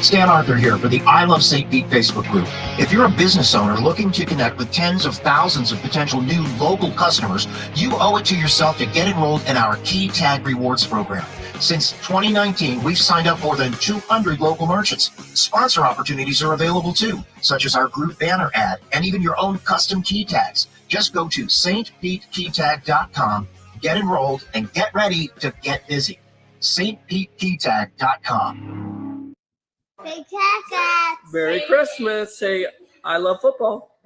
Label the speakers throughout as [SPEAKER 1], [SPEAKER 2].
[SPEAKER 1] Stan Arthur here for the I Love St. Pete Facebook group. If you're a business owner looking to connect with tens of thousands of potential new local customers, you owe it to yourself to get enrolled in our Key Tag Rewards program. Since 2019, we've signed up more than 200 local merchants. Sponsor opportunities are available too, such as our group banner ad and even your own custom key tags. Just go to stpetekeytag.com, get enrolled, and get ready to get busy. stpetekeytag.com.
[SPEAKER 2] Merry Christmas. Say, I love football.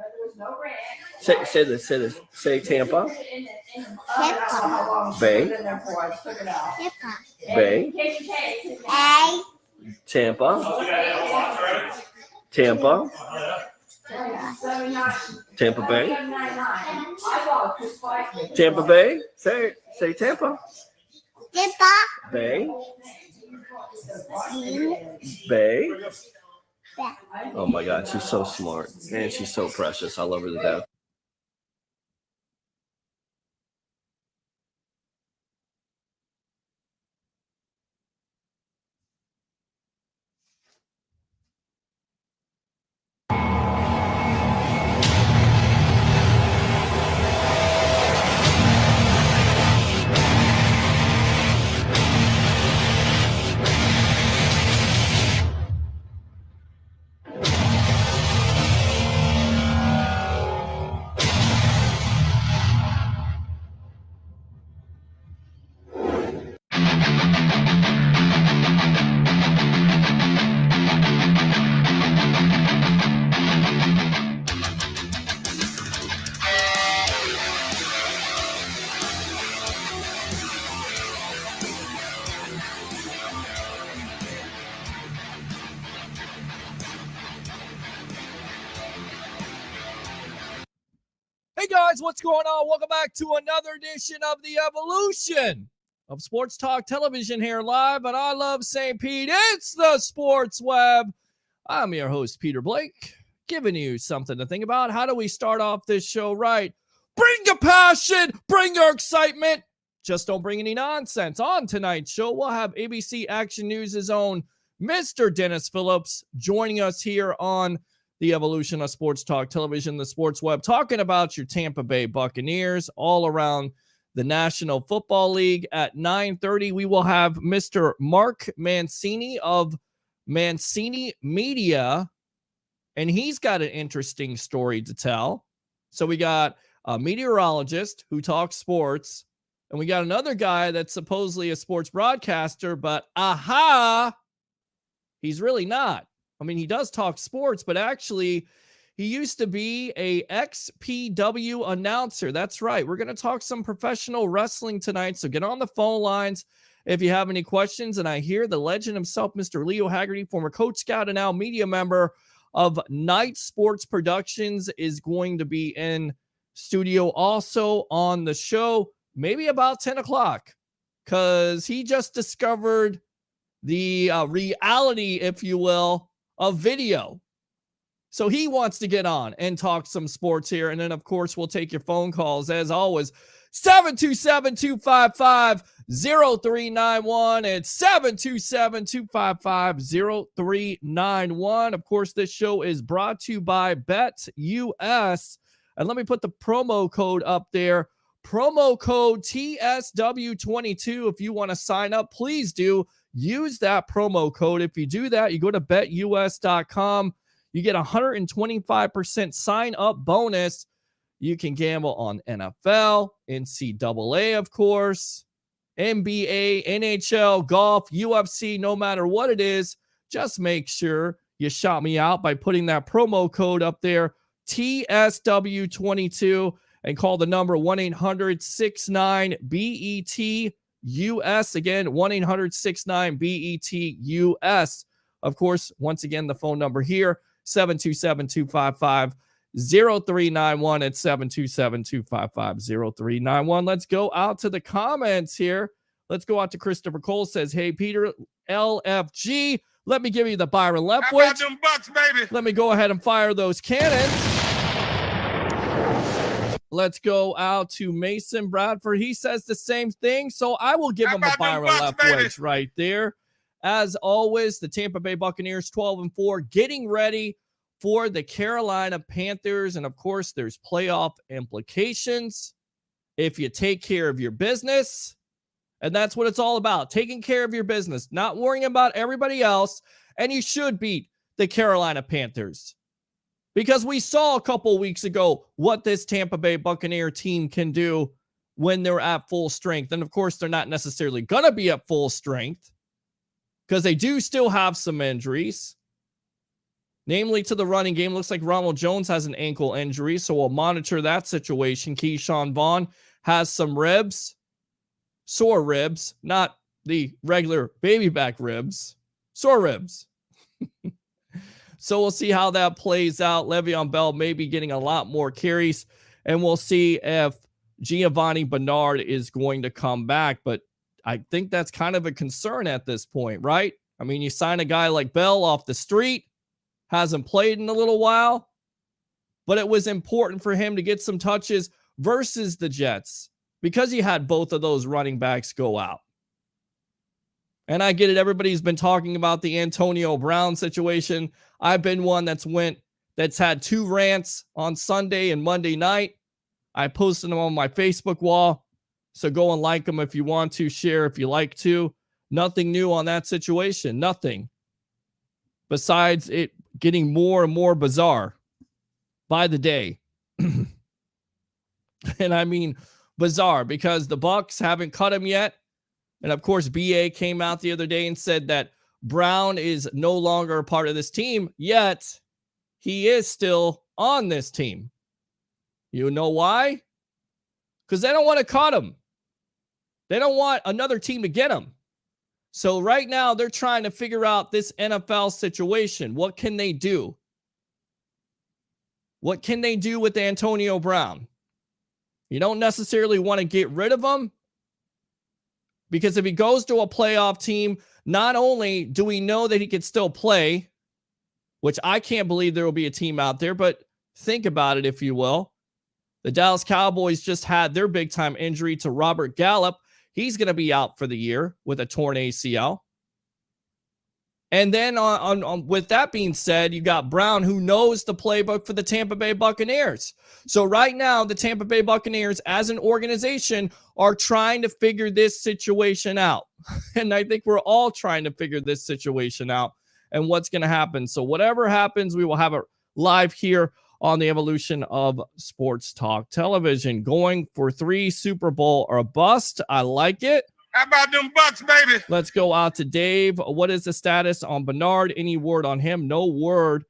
[SPEAKER 2] Say this. Say Tampa. Bay. Bay. Tampa. Tampa. Tampa Bay. Tampa Bay. Say Tampa. Bay. Bay. Oh my God, she's so smart and she's so precious. I love her to death.
[SPEAKER 3] Hey guys, what's going on? Welcome back to another edition of the Evolution of Sports Talk Television here live at I Love St. Pete. It's the Sports Web. I'm your host, Peter Blake, giving you something to think about. How do we start off this show right? Bring your passion, bring your excitement. Just don't bring any nonsense. On tonight's show, we'll have ABC Action News' own Mr. Denis Phillips joining us here on the Evolution of Sports Talk Television, the Sports Web, talking about your Tampa Bay Buccaneers all around the National Football League. At 9:30, we will have Mr. Mark Mancini of Mancini Media, and he's got an interesting story to tell. So we got a meteorologist who talks sports, and we got another guy that's supposedly a sports broadcaster, but he's really not. I mean, he does talk sports, but actually he used to be a XPW announcer. That's right. We're going to talk some professional wrestling tonight. So get on the phone lines if you have any questions. And I hear the legend himself, Mr. Leo Haggerty, former Coach Scout and now media member of Night Sports Productions, is going to be in studio also on the show, maybe about 10 o'clock, because he just discovered the reality, if you will, of video. So he wants to get on and talk some sports here. And then, of course, we'll take your phone calls as always. 727-255-0391. It's 727-255-0391. Of course, this show is brought to you by BetUS. And let me put the promo code up there. Promo code TSW22. If you want to sign up, please do. Use that promo code. If you do that, you go to betus.com. You get 125% sign up bonus. You can gamble on NFL, NCAA, of course, NBA, NHL, golf, UFC, no matter what it is. Just make sure you shout me out by putting that promo code up there, TSW22, and call the number 1-800-69-BET. US. Again, 1-800-69-BET-US. Of course, once again, the phone number here, 727-255-0391 at 727-255-0391. Let's go out to the comments here. Let's go out to Christopher Cole. Says, hey, Peter, LFG, let me give you the Byron Leftwich.
[SPEAKER 4] How about them Bucks, baby?
[SPEAKER 3] Let me go ahead and fire those cannons. Let's go out to Mason Bradford. He says the same thing, so I will give him a Byron Leftwich right there. As always, the Tampa Bay Buccaneers 12-4, getting ready for the Carolina Panthers. And of course, there's playoff implications if you take care of your business. And that's what it's all about, taking care of your business, not worrying about everybody else. And you should beat the Carolina Panthers, because we saw a couple weeks ago what this Tampa Bay Buccaneer team can do when they're at full strength. And of course, they're not necessarily going to be at full strength, because they do still have some injuries, namely to the running game. Looks like Ronald Jones has an ankle injury, so we'll monitor that situation. Keyshawn Vaughn has some ribs, sore ribs, not the regular baby back ribs, sore ribs. So we'll see how that plays out. Le'Veon Bell may be getting a lot more carries, and we'll see if Giovanni Bernard is going to come back. But I think that's kind of a concern at this point, right? I mean, you sign a guy like Bell off the street, hasn't played in a little while, but it was important for him to get some touches versus the Jets because he had both of those running backs go out. And I get it. Everybody's been talking about the Antonio Brown situation. I've been one that's had 2 rants on Sunday and Monday night. I posted them on my Facebook wall. So go and like them if you want to, share if you like to. Nothing new on that situation. Nothing. Besides it getting more and more bizarre by the day. And I mean bizarre, because the Bucs haven't cut him yet. And of course, BA came out the other day and said that Brown is no longer a part of this team, yet he is still on this team. You know why? Because they don't want to cut him. They don't want another team to get him. So right now, they're trying to figure out this NFL situation. What can they do? What can they do with Antonio Brown? You don't necessarily want to get rid of him, because if he goes to a playoff team, not only do we know that he could still play, which I can't believe there will be a team out there, but think about it, if you will. The Dallas Cowboys just had their big-time injury to Robert Gallup. He's going to be out for the year with a torn ACL. And then with that being said, you got Brown, who knows the playbook for the Tampa Bay Buccaneers. So right now, the Tampa Bay Buccaneers as an organization are trying to figure this situation out. And I think we're all trying to figure this situation out and what's going to happen. So whatever happens, we will have it live here on the Evolution of Sports Talk Television. Going for 3 Super Bowl or a bust. I like it.
[SPEAKER 4] How about them Bucks, baby?
[SPEAKER 3] Let's go out to Dave. What is the status on Bernard? Any word on him? No word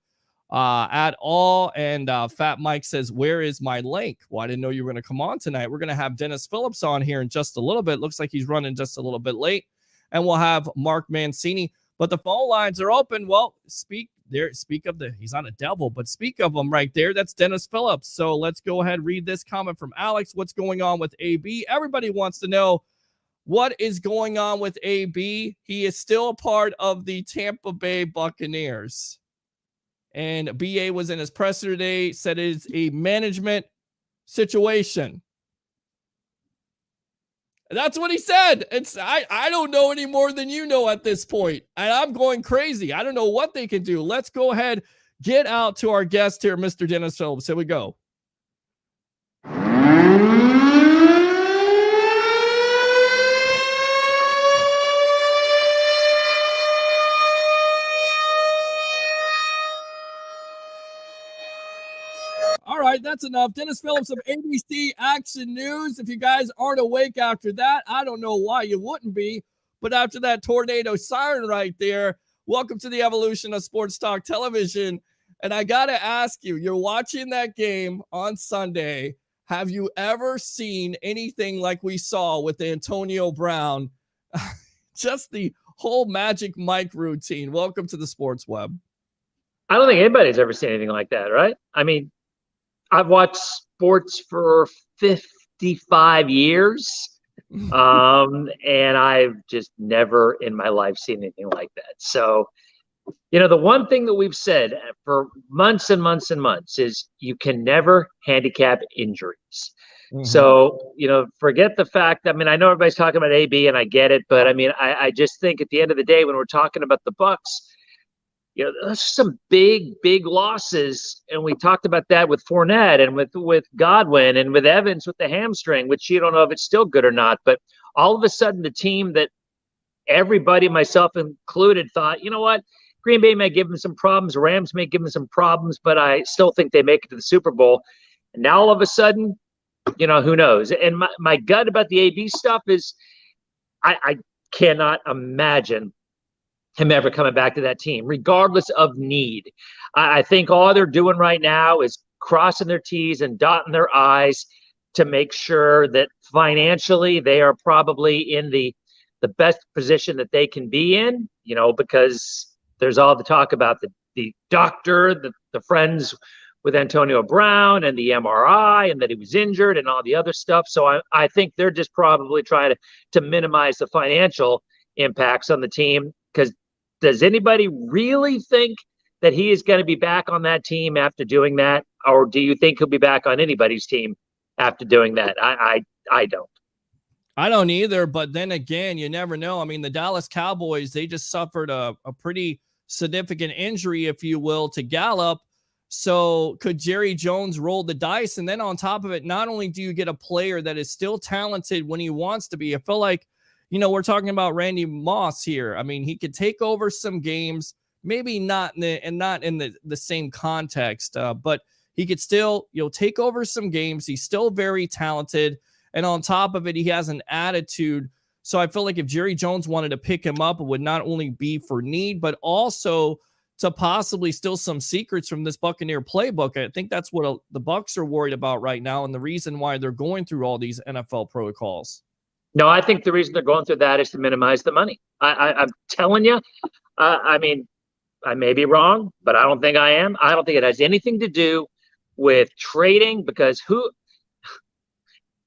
[SPEAKER 3] at all. And Fat Mike says, where is my link? Well, I didn't know you were going to come on tonight. We're going to have Denis Phillips on here in just a little bit. Looks like he's running just a little bit late. And we'll have Mark Mancini. But the phone lines are open. Well, he's on a devil, but speak of him right there. That's Denis Phillips. So let's go ahead and read this comment from Alex. What's going on with AB? Everybody wants to know what is going on with AB. He is still a part of the Tampa Bay Buccaneers. And BA was in his presser today, said it's a management situation. That's what he said. I don't know any more than you know at this point. And I'm going crazy. I don't know what they can do. Let's go ahead, get out to our guest here, Mr. Denis Phillips. Here we go. All right, that's enough. Denis Phillips of ABC Action News. If you guys aren't awake after that, I don't know why you wouldn't be. But after that tornado siren right there, welcome to the Evolution of Sports Talk Television. And I got to ask you, you're watching that game on Sunday. Have you ever seen anything like we saw with Antonio Brown? Just the whole Magic Mike routine. Welcome to the Sports Web.
[SPEAKER 5] I don't think anybody's ever seen anything like that, right? I mean, I've watched sports for 55 years, and I've just never in my life seen anything like that. So, the one thing that we've said for months and months and months is you can never handicap injuries. So, forget the fact. I mean, I know everybody's talking about AB, and I get it, but I mean, I just think at the end of the day, when we're talking about the Bucks, there's some big losses, and we talked about that with Fournette and with Godwin and with Evans with the hamstring, which you don't know if it's still good or not. But all of a sudden, the team that everybody, myself included, thought, you know what, Green Bay may give them some problems, Rams may give them some problems, but I still think they make it to the Super Bowl. And now all of a sudden, who knows? And my gut about the AB stuff is I cannot imagine him ever coming back to that team, regardless of need. I think all they're doing right now is crossing their T's and dotting their I's to make sure that financially they are probably in the best position that they can be in, because there's all the talk about the doctor, the friends with Antonio Brown and the MRI and that he was injured and all the other stuff. So I think they're just probably trying to minimize the financial impacts on the team, because does anybody really think that he is going to be back on that team after doing that? Or do you think he'll be back on anybody's team after doing that? I don't.
[SPEAKER 3] I don't either, but then again, you never know. I mean, the Dallas Cowboys, they just suffered a pretty significant injury, if you will, to Gallup. So could Jerry Jones roll the dice? And then on top of it, not only do you get a player that is still talented when he wants to be, I feel like, we're talking about Randy Moss here. I mean, he could take over some games, maybe not in the same context, but he could still, take over some games. He's still very talented. And on top of it, he has an attitude. So I feel like if Jerry Jones wanted to pick him up, it would not only be for need, but also to possibly steal some secrets from this Buccaneer playbook. I think that's what the Bucs are worried about right now, and the reason why they're going through all these NFL protocols.
[SPEAKER 5] No, I think the reason they're going through that is to minimize the money. I'm telling you, I mean, I may be wrong, but I don't think I am. I don't think it has anything to do with trading, because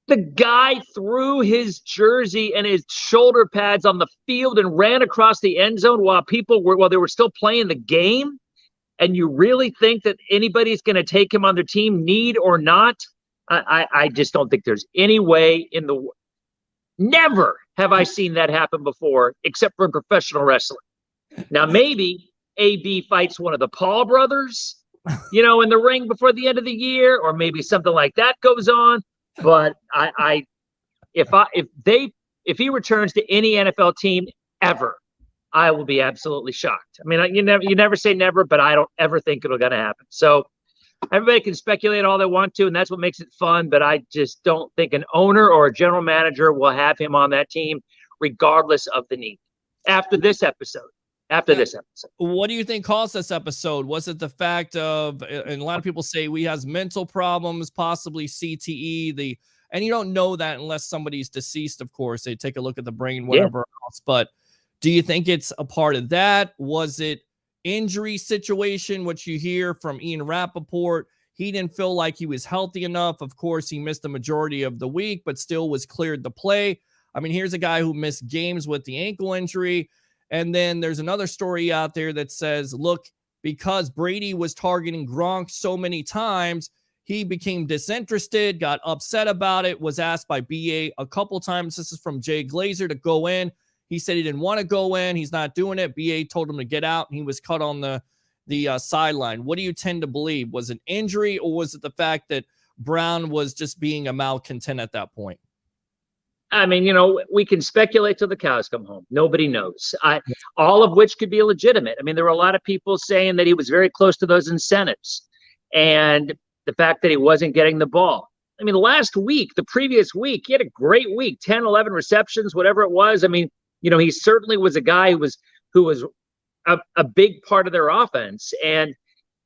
[SPEAKER 5] the guy threw his jersey and his shoulder pads on the field and ran across the end zone while they were still playing the game. And you really think that anybody's going to take him on their team, need or not? I just don't think there's any way in the world. Never have I seen that happen before, except for in professional wrestling. Now, maybe AB fights one of the Paul brothers, in the ring before the end of the year, or maybe something like that goes on. But if he returns to any NFL team ever, I will be absolutely shocked. I mean, you never say never, but I don't ever think it'll going to happen. So everybody can speculate all they want to, and that's what makes it fun. But I just don't think an owner or a general manager will have him on that team, regardless of the need. After this episode.
[SPEAKER 3] What do you think caused this episode? Was it the fact of, and a lot of people say he has mental problems, possibly CTE, and you don't know that unless somebody's deceased, of course. They take a look at the brain, whatever else. But do you think it's a part of that? Was it injury situation, which you hear from Ian Rappaport? He didn't feel like he was healthy enough. Of course, he missed the majority of the week, but still was cleared to play. I mean, here's a guy who missed games with the ankle injury. And then there's another story out there that says, look, because Brady was targeting Gronk so many times, he became disinterested, got upset about it, was asked by BA a couple times. This is from Jay Glazer, to go in. He said he didn't want to go in. He's not doing it. BA told him to get out, and he was cut on the sideline. What do you tend to believe? Was it injury, or was it the fact that Brown was just being a malcontent at that point?
[SPEAKER 5] I mean, we can speculate till the cows come home. Nobody knows. All of which could be legitimate. I mean, there were a lot of people saying that he was very close to those incentives, and the fact that he wasn't getting the ball. I mean, the previous week, he had a great week, 10, 11 receptions, whatever it was. I mean, he certainly was a guy who was a big part of their offense, and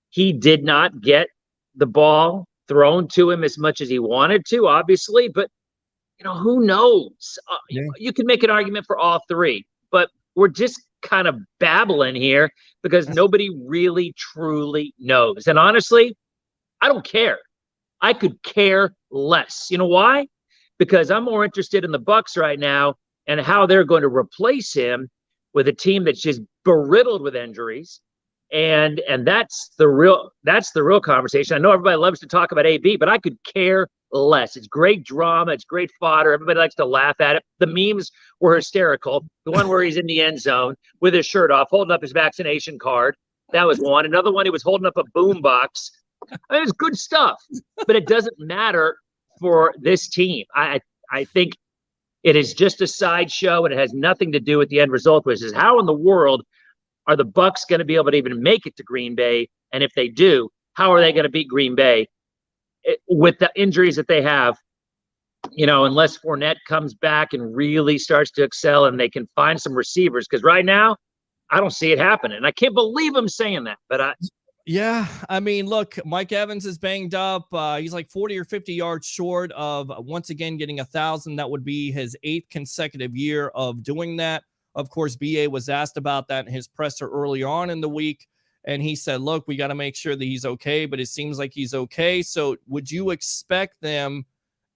[SPEAKER 5] he did not get the ball thrown to him as much as he wanted to, obviously, but who knows? You can make an argument for all three, but we're just kind of babbling here because nobody really truly knows. And honestly, I don't care. I could care less. You know why? Because I'm more interested in the Bucs right now and how they're going to replace him with a team that's just beriddled with injuries. And that's the real conversation. I know everybody loves to talk about AB, but I could care less. It's great drama. It's great fodder. Everybody likes to laugh at it. The memes were hysterical. The one where he's in the end zone with his shirt off, holding up his vaccination card. That was one. Another one, he was holding up a boombox. I mean, it's good stuff, but it doesn't matter for this team. I think it is just a sideshow, and it has nothing to do with the end result, which is how in the world are the Bucs going to be able to even make it to Green Bay? And if they do, how are they going to beat Green Bay with the injuries that they have? Unless Fournette comes back and really starts to excel and they can find some receivers. Because right now, I don't see it happening. I can't believe I'm saying that, but
[SPEAKER 3] yeah, I mean, look, Mike Evans is banged up. He's like 40 or 50 yards short of once again getting 1,000. That would be his 8th consecutive year of doing that. Of course, BA was asked about that in his presser early on in the week, and he said, look, we got to make sure that he's okay, but it seems like he's okay. So would you expect them,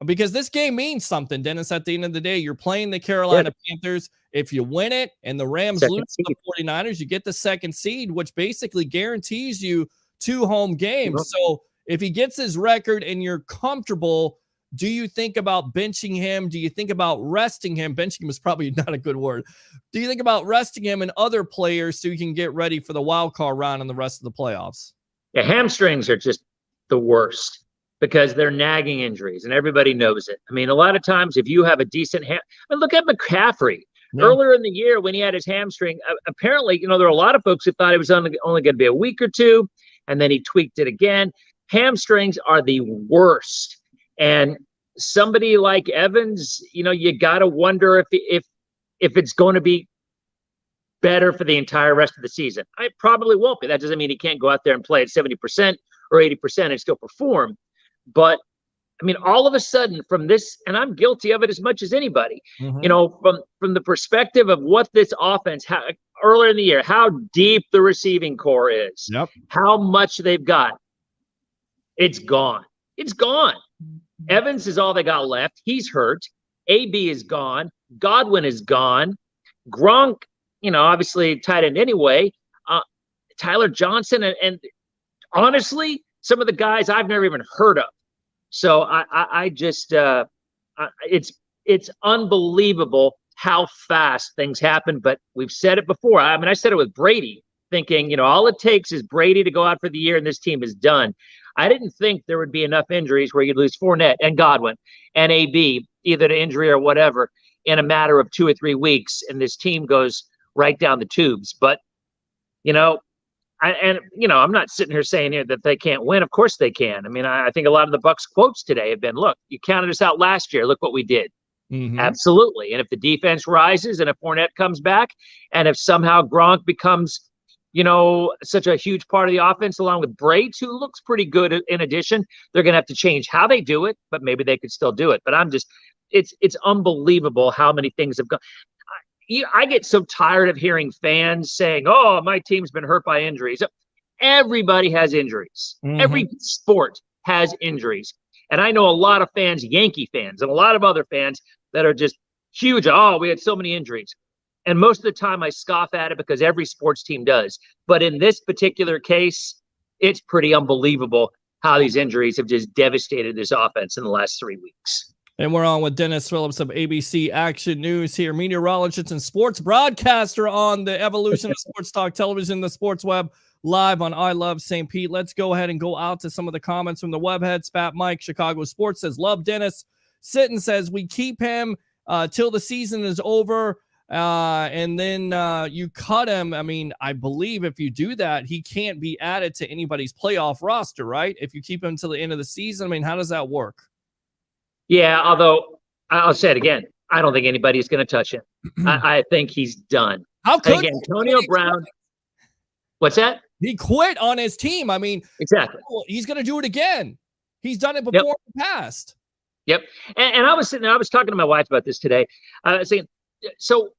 [SPEAKER 3] because this game means something, Denis, at the end of the day, you're playing the Carolina Panthers. If you win it and the Rams lose to the 49ers, you get the 2nd seed, which basically guarantees you 2 home games. So if he gets his record and you're comfortable, do you think about benching him? Do you think about resting him? Benching him is probably not a good word. Do you think about resting him and other players so you can get ready for the wild card round and the rest of the playoffs?
[SPEAKER 5] Yeah, hamstrings are just the worst because they're nagging injuries, and everybody knows it. I mean, a lot of times if you have a decent look at McCaffrey. Yeah. Earlier in the year when he had his hamstring, apparently, there are a lot of folks who thought it was only going to be a week or two, and then he tweaked it again. Hamstrings are the worst. And somebody like Evans, you got to wonder if it's going to be better for the entire rest of the season. I probably won't be. That doesn't mean he can't go out there and play at 70% or 80% and still perform. But I mean, all of a sudden from this, and I'm guilty of it as much as anybody, from the perspective of what this offense, earlier in the year, how deep the receiving core is, how much they've got. It's gone. It's gone. Evans is all they got left. He's hurt. AB is gone. Godwin is gone. Gronk, obviously tight end anyway. Tyler Johnson, and honestly, some of the guys I've never even heard of. So I just it's unbelievable how fast things happen. But we've said it before. I mean, I said it with Brady, thinking, all it takes is Brady to go out for the year and this team is done. I didn't think there would be enough injuries where you'd lose Fournette and Godwin and AB, either to injury or whatever, in a matter of 2 or 3 weeks, and this team goes right down the tubes. But, I'm not sitting here saying here that they can't win. Of course they can. I mean, I think a lot of the Bucs quotes today have been, look, you counted us out last year. Look what we did. Mm-hmm. Absolutely. And if the defense rises and if Fournette comes back and if somehow Gronk becomes, such a huge part of the offense along with Brady, who looks pretty good in addition, they're going to have to change how they do it, but maybe they could still do it. But it's unbelievable how many things have gone. I get so tired of hearing fans saying, oh, my team's been hurt by injuries. Everybody has injuries. Mm-hmm. Every sport has injuries. And I know a lot of fans, Yankee fans, and a lot of other fans that are just huge. Oh, we had so many injuries. And most of the time I scoff at it because every sports team does. But in this particular case, it's pretty unbelievable how these injuries have just devastated this offense in the last 3 weeks.
[SPEAKER 3] And we're on with Denis Phillips of ABC Action News here, meteorologist and sports broadcaster on the evolution of sports talk television, the sports web, live on I Love St. Pete. Let's go ahead and go out to some of the comments from the webheads. Fat Mike, Chicago Sports says, love Denis. Sitton says, we keep him till the season is over. And then you cut him. I mean, I believe if you do that, he can't be added to anybody's playoff roster, right? If you keep him until the end of the season, I mean, how does that work?
[SPEAKER 5] Yeah, although I'll say it again, I don't think anybody's going to touch him. I think he's done.
[SPEAKER 3] How could
[SPEAKER 5] Antonio Brown? What's that?
[SPEAKER 3] He quit on his team. I mean,
[SPEAKER 5] exactly.
[SPEAKER 3] He's going to do it again. He's done it before in the past.
[SPEAKER 5] Yep. And I was sitting there, I was talking to my wife about this today. Saying, so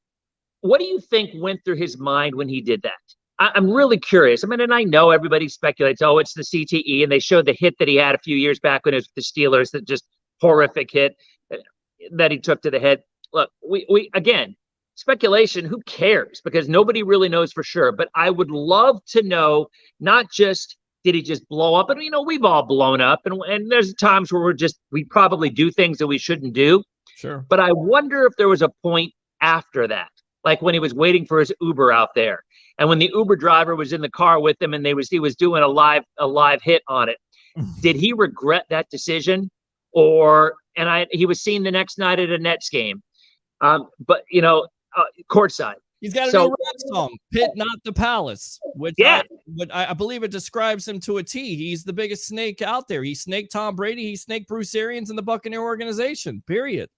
[SPEAKER 5] what do you think went through his mind when he did that? I'm really curious. I mean, and I know everybody speculates, oh, it's the CTE, and they showed the hit that he had a few years back when it was the Steelers, that just horrific hit that he took to the head. Look, we again, speculation, who cares? Because nobody really knows for sure. But I would love to know not just Did he just blow up? And, we've all blown up. And there's times where we probably do things that we shouldn't do.
[SPEAKER 3] Sure.
[SPEAKER 5] But I wonder if there was a point after that, like when he was waiting for his Uber out there. And when the Uber driver was in the car with him and he was doing a live hit on it. Did he regret that decision? He was seen the next night at a Nets game. But courtside.
[SPEAKER 3] He's got a new rap song, "Pit Not the Palace," which I believe it describes him to a T. He's the biggest snake out there. He snaked Tom Brady. He snaked Bruce Arians and the Buccaneer organization, period.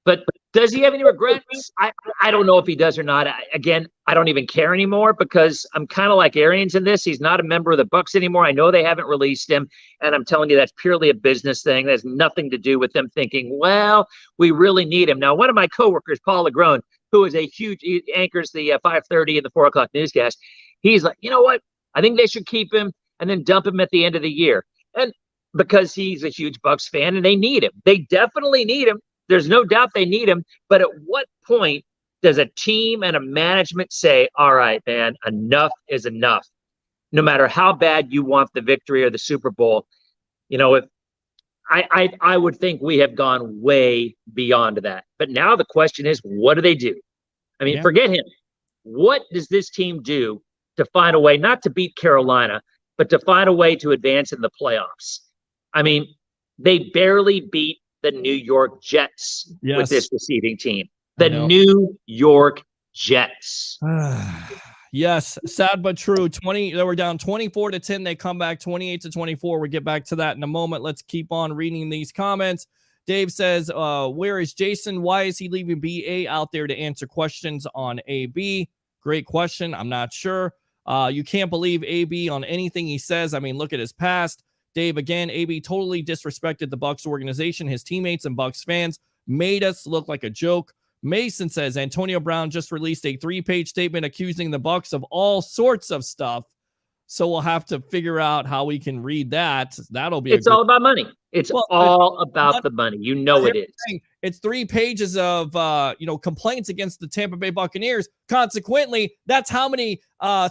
[SPEAKER 5] But does he have any regrets? I don't know if he does or not. I don't even care anymore because I'm kind of like Arians in this. He's not a member of the Bucs anymore. I know they haven't released him, and I'm telling you that's purely a business thing. That has nothing to do with them thinking, well, we really need him. Now, one of my coworkers, Paul Legrone, who is he anchors the 5:30 and the 4 o'clock newscast. He's like, you know what? I think they should keep him and then dump him at the end of the year. And because he's a huge Bucs fan and they need him. They definitely need him. There's no doubt they need him. But at what point does a team and a management say, all right, man, enough is enough? No matter how bad you want the victory or the Super Bowl, if I would think we have gone way beyond that. But now the question is, what do they do? I mean, Forget him. What does this team do to find a way, not to beat Carolina, but to find a way to advance in the playoffs? I mean, they barely beat the New York Jets with this receiving team. The New York Jets.
[SPEAKER 3] Yes, sad but true. They were down 24-10. They come back 28-24. We'll get back to that in a moment. Let's keep on reading these comments. Dave says, where is Jason? Why is he leaving BA out there to answer questions on AB? Great question. I'm not sure. You can't believe AB on anything he says. I mean, look at his past. Dave, again, AB totally disrespected the Bucs organization. His teammates and Bucs fans made us look like a joke. Mason says Antonio Brown just released a 3-page statement accusing the Bucs of all sorts of stuff. So we'll have to figure out how we can read that. It's
[SPEAKER 5] all about money. It's all about the money. It is.
[SPEAKER 3] It's 3 pages of complaints against the Tampa Bay Buccaneers. Consequently, that's how many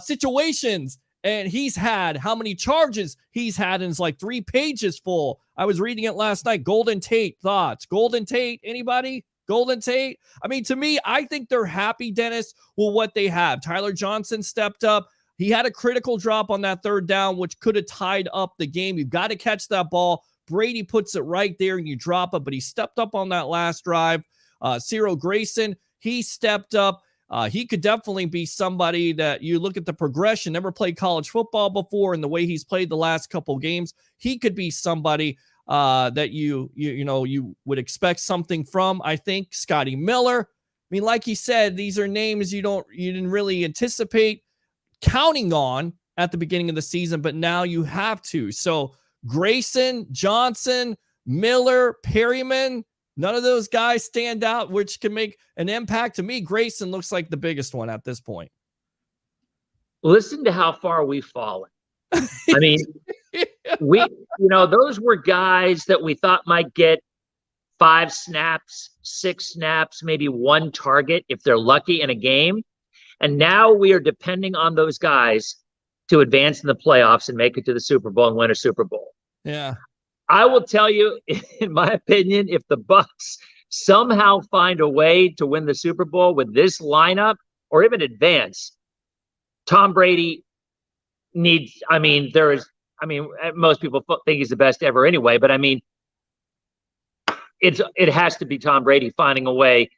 [SPEAKER 3] situations and he's had, how many charges he's had, and it's like 3 pages full. I was reading it last night. Golden Tate thoughts. Golden Tate, anybody? Golden Tate? I mean, to me, I think they're happy, Dennis, with what they have. Tyler Johnson stepped up. He had a critical drop on that 3rd down, which could have tied up the game. You've got to catch that ball. Brady puts it right there and you drop it, but he stepped up on that last drive. Cyril Grayson, he stepped up. He could definitely be somebody that you look at the progression, never played college football before, and the way he's played the last couple games, he could be somebody that you would expect something from. I think Scotty Miller. I mean, like he said, these are names you didn't really anticipate counting on at the beginning of the season, but now you have to. So Grayson, Johnson, Miller, Perryman, none of those guys stand out, which can make an impact. To me, Grayson looks like the biggest one at this point.
[SPEAKER 5] Listen to how far we've fallen. I mean, those were guys that we thought might get 5 snaps, 6 snaps, maybe 1 target if they're lucky in a game. And now we are depending on those guys to advance in the playoffs and make it to the Super Bowl and win a Super Bowl.
[SPEAKER 3] Yeah.
[SPEAKER 5] I will tell you, in my opinion, if the Bucs somehow find a way to win the Super Bowl with this lineup or even advance, Tom Brady most people think he's the best ever anyway, but I mean, it has to be Tom Brady finding a way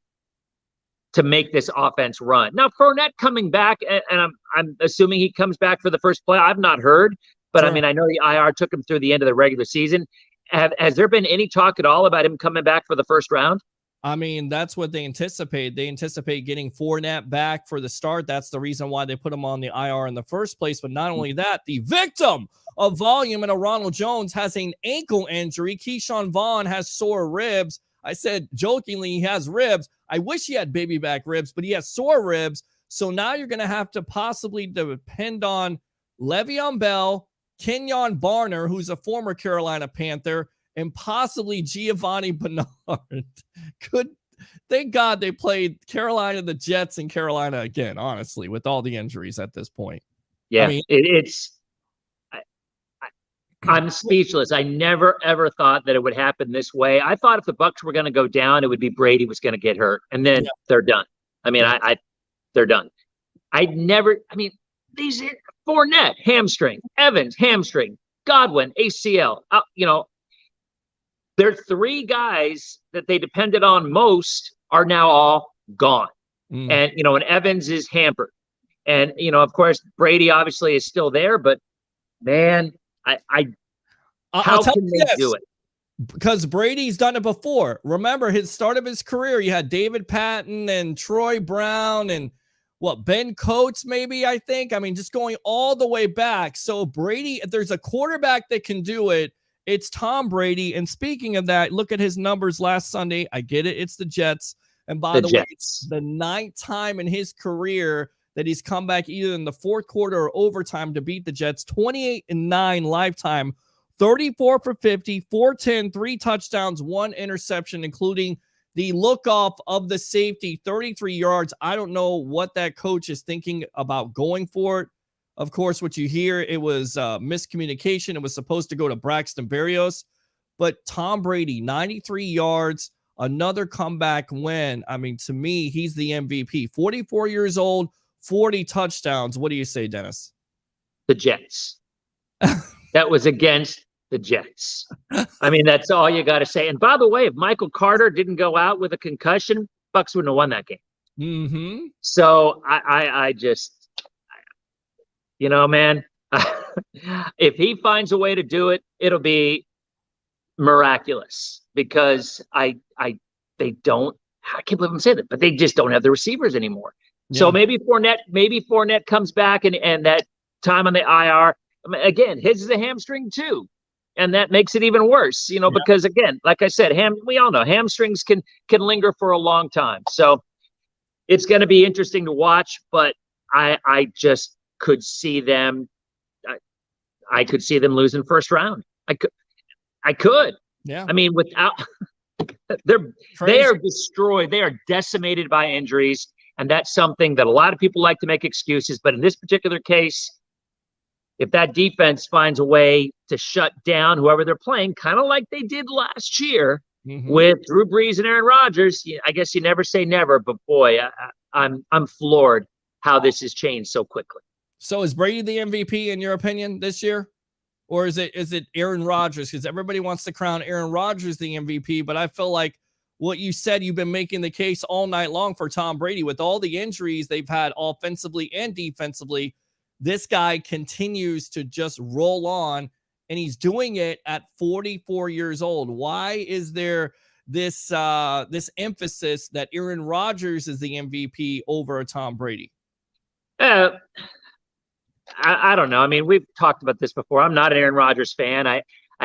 [SPEAKER 5] to make this offense run. Now, Fournette coming back, and I'm assuming he comes back for the first play. I've not heard, but sure. I mean, I know the IR took him through the end of the regular season. Has there been any talk at all about him coming back for the first round?
[SPEAKER 3] I mean, that's what they anticipate. They anticipate getting Fournette back for the start. That's the reason why they put him on the IR in the first place. But not only that, the victim of volume and a Ronald Jones has an ankle injury. Keyshawn Vaughn has sore ribs. I said jokingly he has ribs. I wish he had baby back ribs, but he has sore ribs. So now you're going to have to possibly depend on Le'Veon Bell, Kenyon Barner, who's a former Carolina Panther, and possibly Giovanni Bernard. Thank God they played Carolina, the Jets, and Carolina again, honestly, with all the injuries at this point.
[SPEAKER 5] Yeah, I mean, I'm speechless. I never ever thought that it would happen this way. I thought if the Bucks were going to go down, it would be Brady was going to get hurt, and then they're done. I mean, they're done. These Fournette hamstring, Evans hamstring, Godwin ACL. Their three guys that they depended on most are now all gone, and and Evans is hampered, and of course Brady obviously is still there, but man. How can they do it?
[SPEAKER 3] Because Brady's done it before. Remember his start of his career, you had David Patton and Troy Brown and Ben Coates, maybe, I think. I mean, just going all the way back. So Brady, if there's a quarterback that can do it, it's Tom Brady. And speaking of that, look at his numbers last Sunday. I get it. It's the Jets. And by the way, it's the 9th time in his career that he's come back either in the fourth quarter or overtime to beat the Jets. 28-9 lifetime, 34 for 50, 410, 3 touchdowns, 1 interception, including the look-off of the safety, 33 yards. I don't know what that coach is thinking about going for it. Of course, what you hear, it was miscommunication. It was supposed to go to Braxton Berrios. But Tom Brady, 93 yards, another comeback win. I mean, to me, he's the MVP. 44 years old, 40 touchdowns. What do you say, Dennis?
[SPEAKER 5] The Jets. That was against the Jets. I mean, that's all you got to say. And by the way, if Michael Carter didn't go out with a concussion, Bucks wouldn't have won that game.
[SPEAKER 3] Mm-hmm.
[SPEAKER 5] So I just, man, if he finds a way to do it, it'll be miraculous because I can't believe I'm saying that, but they just don't have the receivers anymore. Yeah. So maybe Fournette comes back and that time on the IR, again, his is a hamstring too. And that makes it even worse, because again, like I said, we all know hamstrings can linger for a long time. So it's going to be interesting to watch, but I just could see them. I could see them losing first round. I could.
[SPEAKER 3] Yeah.
[SPEAKER 5] I mean, without they are destroyed. They are decimated by injuries. And that's something that a lot of people like to make excuses. But in this particular case, if that defense finds a way to shut down whoever they're playing, kind of like they did last year with Drew Brees and Aaron Rodgers, I guess you never say never. But boy, I'm floored how this has changed so quickly.
[SPEAKER 3] So is Brady the MVP in your opinion this year? Or is it Aaron Rodgers? Because everybody wants to crown Aaron Rodgers the MVP, but I feel like what you said, you've been making the case all night long for Tom Brady with all the injuries they've had offensively and defensively. This guy continues to just roll on, and he's doing it at 44 years old. Why is there this emphasis that Aaron Rodgers is the MVP over Tom Brady?
[SPEAKER 5] I don't know. I mean, we've talked about this before. I'm not an Aaron Rodgers fan. I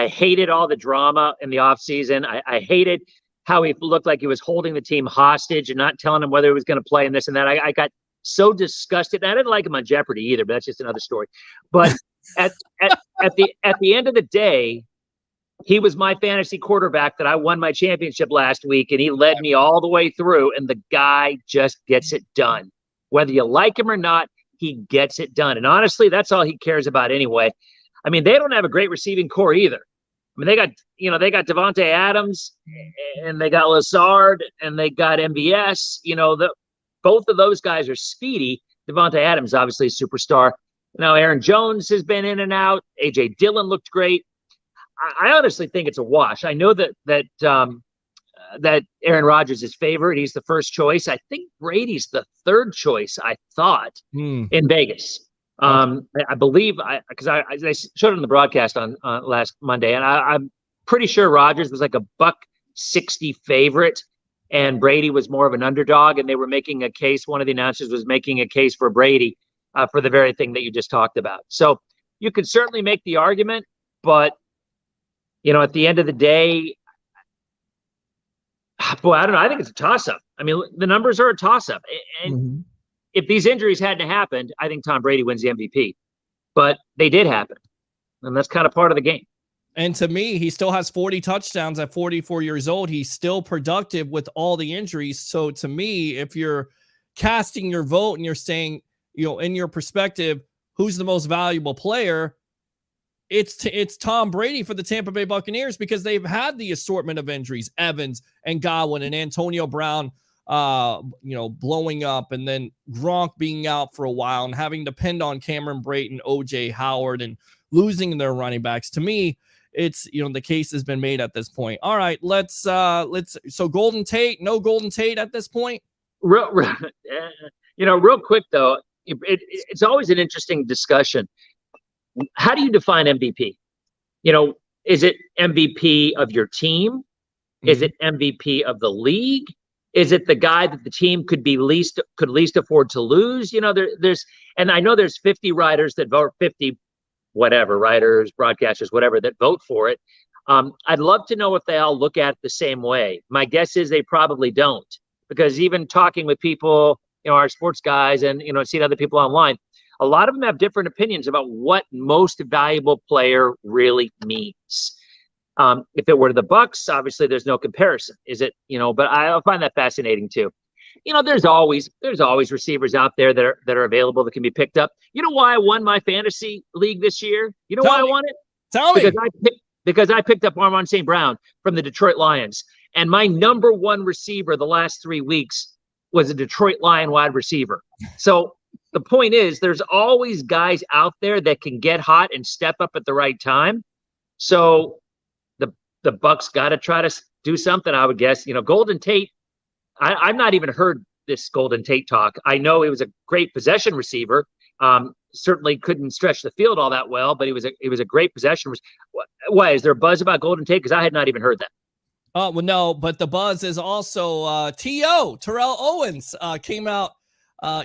[SPEAKER 5] hated all the drama in the offseason. I hated how he looked like he was holding the team hostage and not telling him whether he was going to play and this and that. I got so disgusted. And I didn't like him on Jeopardy either, but that's just another story. But at the end of the day, he was my fantasy quarterback that I won my championship last week, and he led me all the way through. And the guy just gets it done. Whether you like him or not, he gets it done. And honestly, that's all he cares about anyway. I mean, they don't have a great receiving core either. I mean, they got Devontae Adams and they got Lazard and they got MVS. Both of those guys are speedy. Devontae Adams, obviously a superstar. Aaron Jones has been in and out. A.J. Dillon looked great. I honestly think it's a wash. I know that Aaron Rodgers is favored. He's the first choice. I think Brady's the third choice, I thought, in Vegas. I believe because I showed it on the broadcast on last Monday, and I'm pretty sure Rodgers was like a $1.60 favorite, and Brady was more of an underdog. And they were making a case. One of the announcers was making a case for Brady for the very thing that you just talked about. So you could certainly make the argument, but at the end of the day, boy, I don't know. I think it's a toss-up. I mean, the numbers are a toss-up, and if these injuries hadn't happened, I think Tom Brady wins the MVP. But they did happen, and that's kind of part of the game.
[SPEAKER 3] And to me, he still has 40 touchdowns at 44 years old. He's still productive with all the injuries. So to me, if you're casting your vote and you're saying, in your perspective, who's the most valuable player, it's Tom Brady for the Tampa Bay Buccaneers because they've had the assortment of injuries, Evans and Godwin and Antonio Brown, blowing up, and then Gronk being out for a while and having to depend on Cameron Brayton, OJ Howard, and losing their running backs. To me, it's, the case has been made at this point. All right, so Golden Tate, no Golden Tate at this point.
[SPEAKER 5] Real quick though, it's always an interesting discussion. How do you define MVP? Is it MVP of your team? Is it MVP of the league? Is it the guy that the team could least afford to lose? There's and I know there's 50 writers that vote, 50 whatever writers, broadcasters, whatever, that vote for it. I'd love to know if they all look at it the same way. My guess is they probably don't, because even talking with people, our sports guys, and seeing other people online, a lot of them have different opinions about what most valuable player really means. If it were the Bucks, obviously there's no comparison. Is it, but I find that fascinating too. There's always receivers out there that are available that can be picked up. You know why I won my fantasy league this year? You know why I won it?
[SPEAKER 3] Tell me.
[SPEAKER 5] Because I picked up Armon St. Brown from the Detroit Lions, and my number one receiver the last 3 weeks was a Detroit Lion wide receiver. So the point is, there's always guys out there that can get hot and step up at the right time. So the Bucks got to try to do something, I would guess. Golden Tate, I've not even heard this Golden Tate talk. I know he was a great possession receiver. Certainly couldn't stretch the field all that well, but he was a great possession. Why is there a buzz about Golden Tate? Because I had not even heard that.
[SPEAKER 3] Well, no, but the buzz is also Terrell Owens came out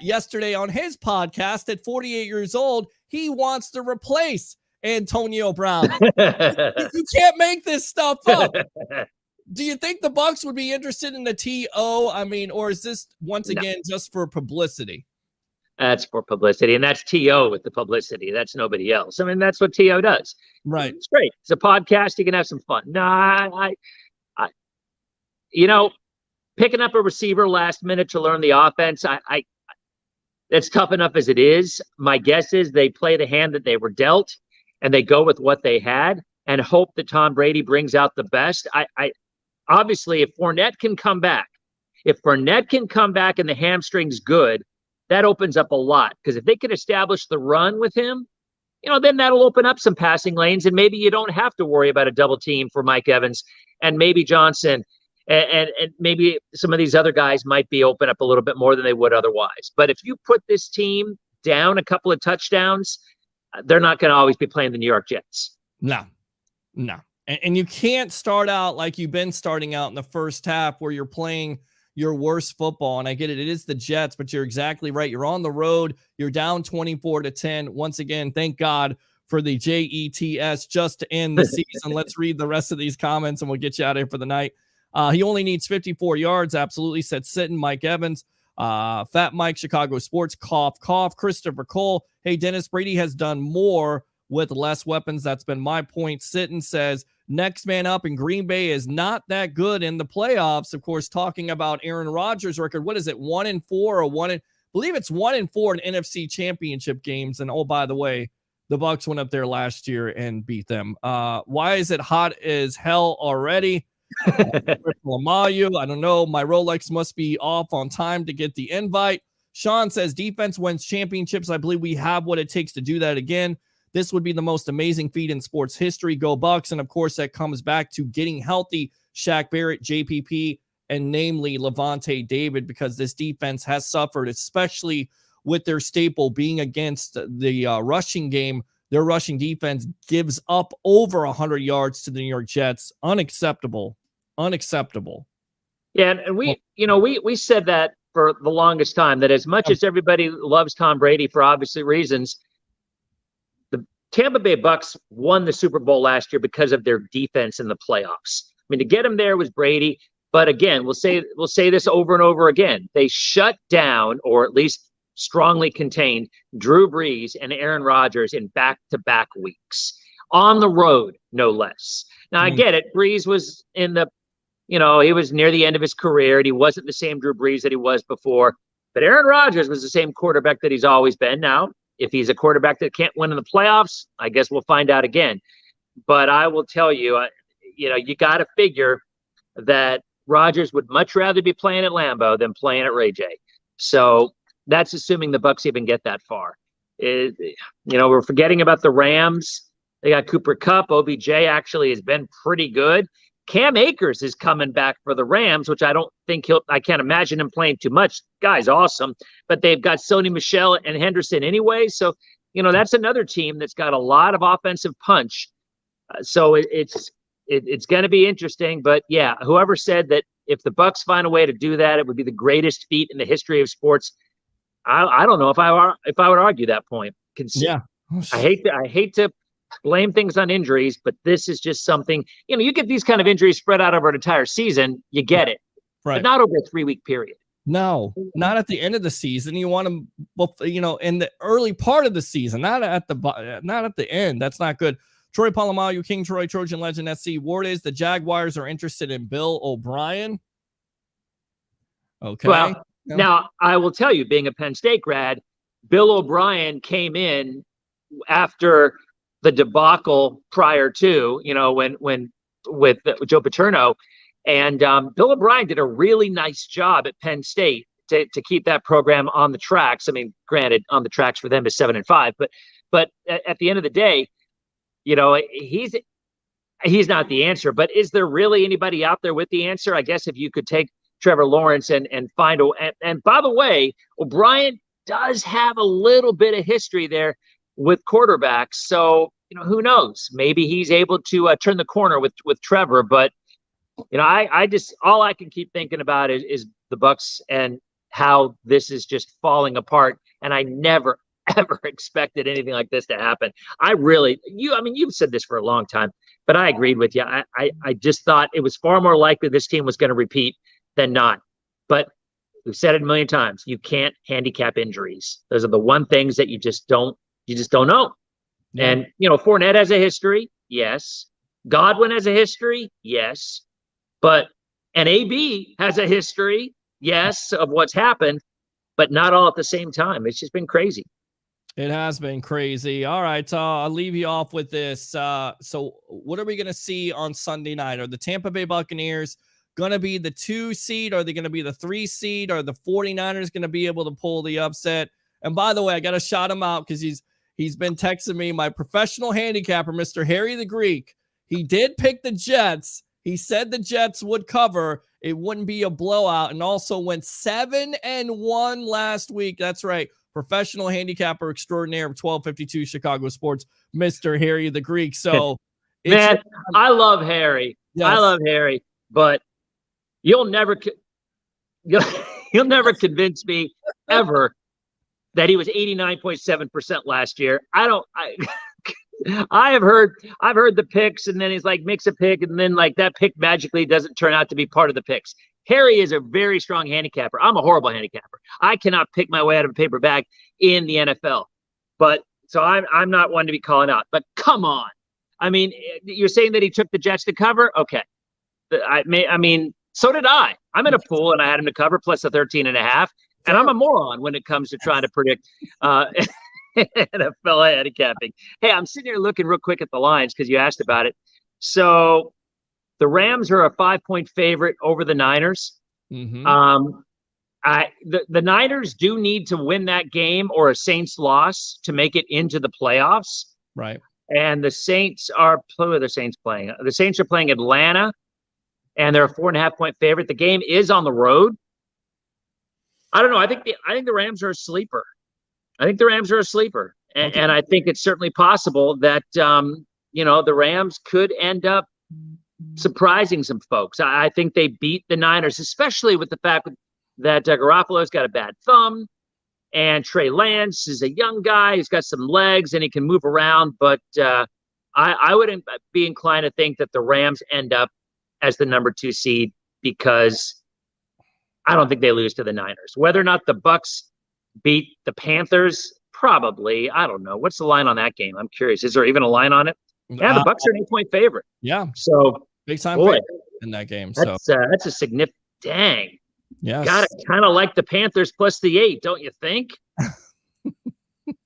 [SPEAKER 3] yesterday on his podcast. At 48 years old, he wants to replace Antonio Brown. You can't make this stuff up. Do you think the Bucks would be interested in the TO? I mean, or is this once again just for publicity?
[SPEAKER 5] That's for publicity, and that's TO with the publicity. That's nobody else. I mean, that's what TO does.
[SPEAKER 3] Right.
[SPEAKER 5] It's great. It's a podcast. You can have some fun. No, picking up a receiver last minute to learn the offense, that's tough enough as it is. My guess is they play the hand that they were dealt, and they go with what they had and hope that Tom Brady brings out the best. I obviously, if Fournette can come back and the hamstring's good, that opens up a lot, because if they can establish the run with him, then that'll open up some passing lanes, and maybe you don't have to worry about a double team for Mike Evans and maybe Johnson, and maybe some of these other guys might be open up a little bit more than they would otherwise. But if you put this team down a couple of touchdowns, they're not going to always be playing the New York Jets.
[SPEAKER 3] No. And you can't start out like you've been starting out in the first half, where you're playing your worst football. And I get it. It is the Jets, but you're exactly right. You're on the road. You're down 24-10. Once again, thank God for the JETS just to end the season. Let's read the rest of these comments and we'll get you out of here for the night. He only needs 54 yards. Absolutely, said Sitton. Mike Evans. Fat Mike, Chicago Sports. Cough. Christopher Cole. Hey, Dennis, Brady has done more with less weapons. That's been my point. Sitton says next man up in Green Bay is not that good in the playoffs. Of course, talking about Aaron Rodgers' record. What is it? 1-4 or I believe it's 1-4 in NFC championship games. And oh, by the way, the Bucks went up there last year and beat them. Why is it hot as hell already? Lamayu, I don't know. My Rolex must be off on time to get the invite. Sean says defense wins championships. I believe we have what it takes to do that again. This would be the most amazing feat in sports history. Go Bucks. And of course, that comes back to getting healthy Shaq Barrett, JPP, and namely Levante David, because this defense has suffered, especially with their staple being against the rushing game. Their rushing defense gives up over 100 yards to the New York Jets. Unacceptable.
[SPEAKER 5] Yeah, and we said that for the longest time, that as much as everybody loves Tom Brady for obviously reasons, the Tampa Bay Bucks won the Super Bowl last year because of their defense in the playoffs. I mean, to get him there was Brady, but again, we'll say this over and over again. They shut down, or at least strongly contained, Drew Brees and Aaron Rodgers in back-to-back weeks on the road, no less. Now, I get it. Brees was he was near the end of his career, and he wasn't the same Drew Brees that he was before. But Aaron Rodgers was the same quarterback that he's always been. Now, If he's a quarterback that can't win in the playoffs, I guess we'll find out again. But I will tell you, you got to figure that Rodgers would much rather be playing at Lambeau than playing at Ray J. So that's assuming the Bucs even get that far. We're forgetting about the Rams. They got Cooper Kupp. OBJ actually has been pretty good. Cam Akers is coming back for the Rams, which I can't imagine him playing too much. Guy's awesome. But they've got Sony Michel and Henderson anyway. So, that's another team that's got a lot of offensive punch. So it's going to be interesting. But yeah, whoever said that if the Bucs find a way to do that, it would be the greatest feat in the history of sports. I don't know if I would argue that point.
[SPEAKER 3] Yeah.
[SPEAKER 5] I hate to blame things on injuries, but this is just something, you get these kind of injuries spread out over an entire season, you get it,
[SPEAKER 3] right?
[SPEAKER 5] But not over a 3-week period.
[SPEAKER 3] No, not at the end of the season. You want them, in the early part of the season, not at the end. That's not good. Troy Polamalu, King Troy, Trojan Legend, SC. Word is the Jaguars are interested in Bill O'Brien. Okay.
[SPEAKER 5] Well, now I will tell you, being a Penn State grad, Bill O'Brien came in after the debacle prior to, when with Joe Paterno, and Bill O'Brien did a really nice job at Penn State to keep that program on the tracks. I mean, granted, on the tracks for them is 7-5, but at the end of the day, he's not the answer. But is there really anybody out there with the answer? I guess if you could take Trevor Lawrence and find and by the way, O'Brien does have a little bit of history there with quarterbacks. So, who knows? Maybe he's able to turn the corner with Trevor. But, I just, all I can keep thinking about is the Bucs and how this is just falling apart. And I never, ever expected anything like this to happen. You've said this for a long time, but I agreed with you. I just thought it was far more likely this team was going to repeat than not. But we've said it a million times. You can't handicap injuries. Those are the one things that you just don't know. Yeah. And, Fournette has a history. Yes. Godwin has a history. Yes. But an AB has a history. Yes. Of what's happened, but not all at the same time. It's just been crazy.
[SPEAKER 3] It has been crazy. All right. I'll leave you off with this. So what are we going to see on Sunday night? Are the Tampa Bay Buccaneers going to be the 2 seed? Are they going to be the 3 seed? Are the 49ers going to be able to pull the upset? And by the way, I got to shout him out because he's been texting me, my professional handicapper, Mr. Harry the Greek. He did pick the Jets. He said the Jets would cover. It wouldn't be a blowout, and also went 7-1 last week. That's right. Professional handicapper extraordinaire of 1252 Chicago Sports, Mr. Harry the Greek. So,
[SPEAKER 5] man, I love Harry. Yes. I love Harry, but you'll never convince me ever that he was 89.7% last year. I've heard the picks, and then he's like makes a pick, and then like that pick magically doesn't turn out to be part of the picks. Harry is a very strong handicapper. I'm a horrible handicapper. I cannot pick my way out of a paper bag in the NFL. But so I'm not one to be calling out. But come on. I mean, you're saying that he took the Jets to cover? Okay. So did I. I'm in a pool and I had him to cover plus a 13.5. And I'm a moron when it comes to trying to predict NFL handicapping. Hey, I'm sitting here looking real quick at the lines because you asked about it. So the Rams are a 5-point favorite over the Niners.
[SPEAKER 3] Mm-hmm.
[SPEAKER 5] The Niners do need to win that game or a Saints loss to make it into the playoffs.
[SPEAKER 3] Right.
[SPEAKER 5] And the Saints are who are the Saints playing? The Saints are playing Atlanta, and they're a 4.5-point favorite. The game is on the road. I don't know. I think the Rams are a sleeper. And I think it's certainly possible that the Rams could end up surprising some folks. I think they beat the Niners, especially with the fact that Garoppolo's got a bad thumb, and Trey Lance is a young guy. He's got some legs and he can move around. But I wouldn't be inclined to think that the Rams end up as the number 2 seed because I don't think they lose to the Niners. Whether or not the Bucs beat the Panthers, probably. I don't know. What's the line on that game? I'm curious. Is there even a line on it? Yeah, the Bucs are an 8-point favorite.
[SPEAKER 3] Yeah.
[SPEAKER 5] So
[SPEAKER 3] big time favorite in that game.
[SPEAKER 5] That's a significant dang.
[SPEAKER 3] Yeah.
[SPEAKER 5] Got it. Kind of like the Panthers plus the 8, don't you think?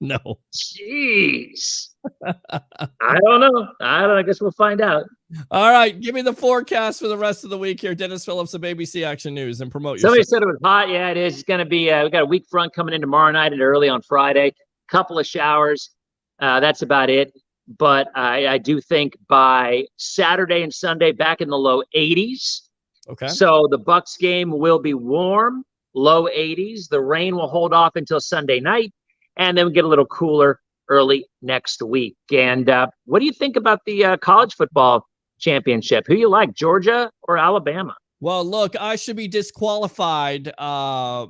[SPEAKER 3] No.
[SPEAKER 5] Jeez. I don't know. I guess we'll find out.
[SPEAKER 3] All right. Give me the forecast for the rest of the week here. Dennis Phillips of ABC Action News, and promote yourself.
[SPEAKER 5] Somebody said it was hot. Yeah, it is. It's going to be, we got a weak front coming in tomorrow night and early on Friday. Couple of showers. That's about it. But I do think by Saturday and Sunday, back in the low 80s.
[SPEAKER 3] Okay.
[SPEAKER 5] So the Bucks game will be warm, low 80s. The rain will hold off until Sunday night, and then we get a little cooler early next week. And what do you think about the college football championship? Who you like, Georgia or Alabama?
[SPEAKER 3] Well, look, I should be disqualified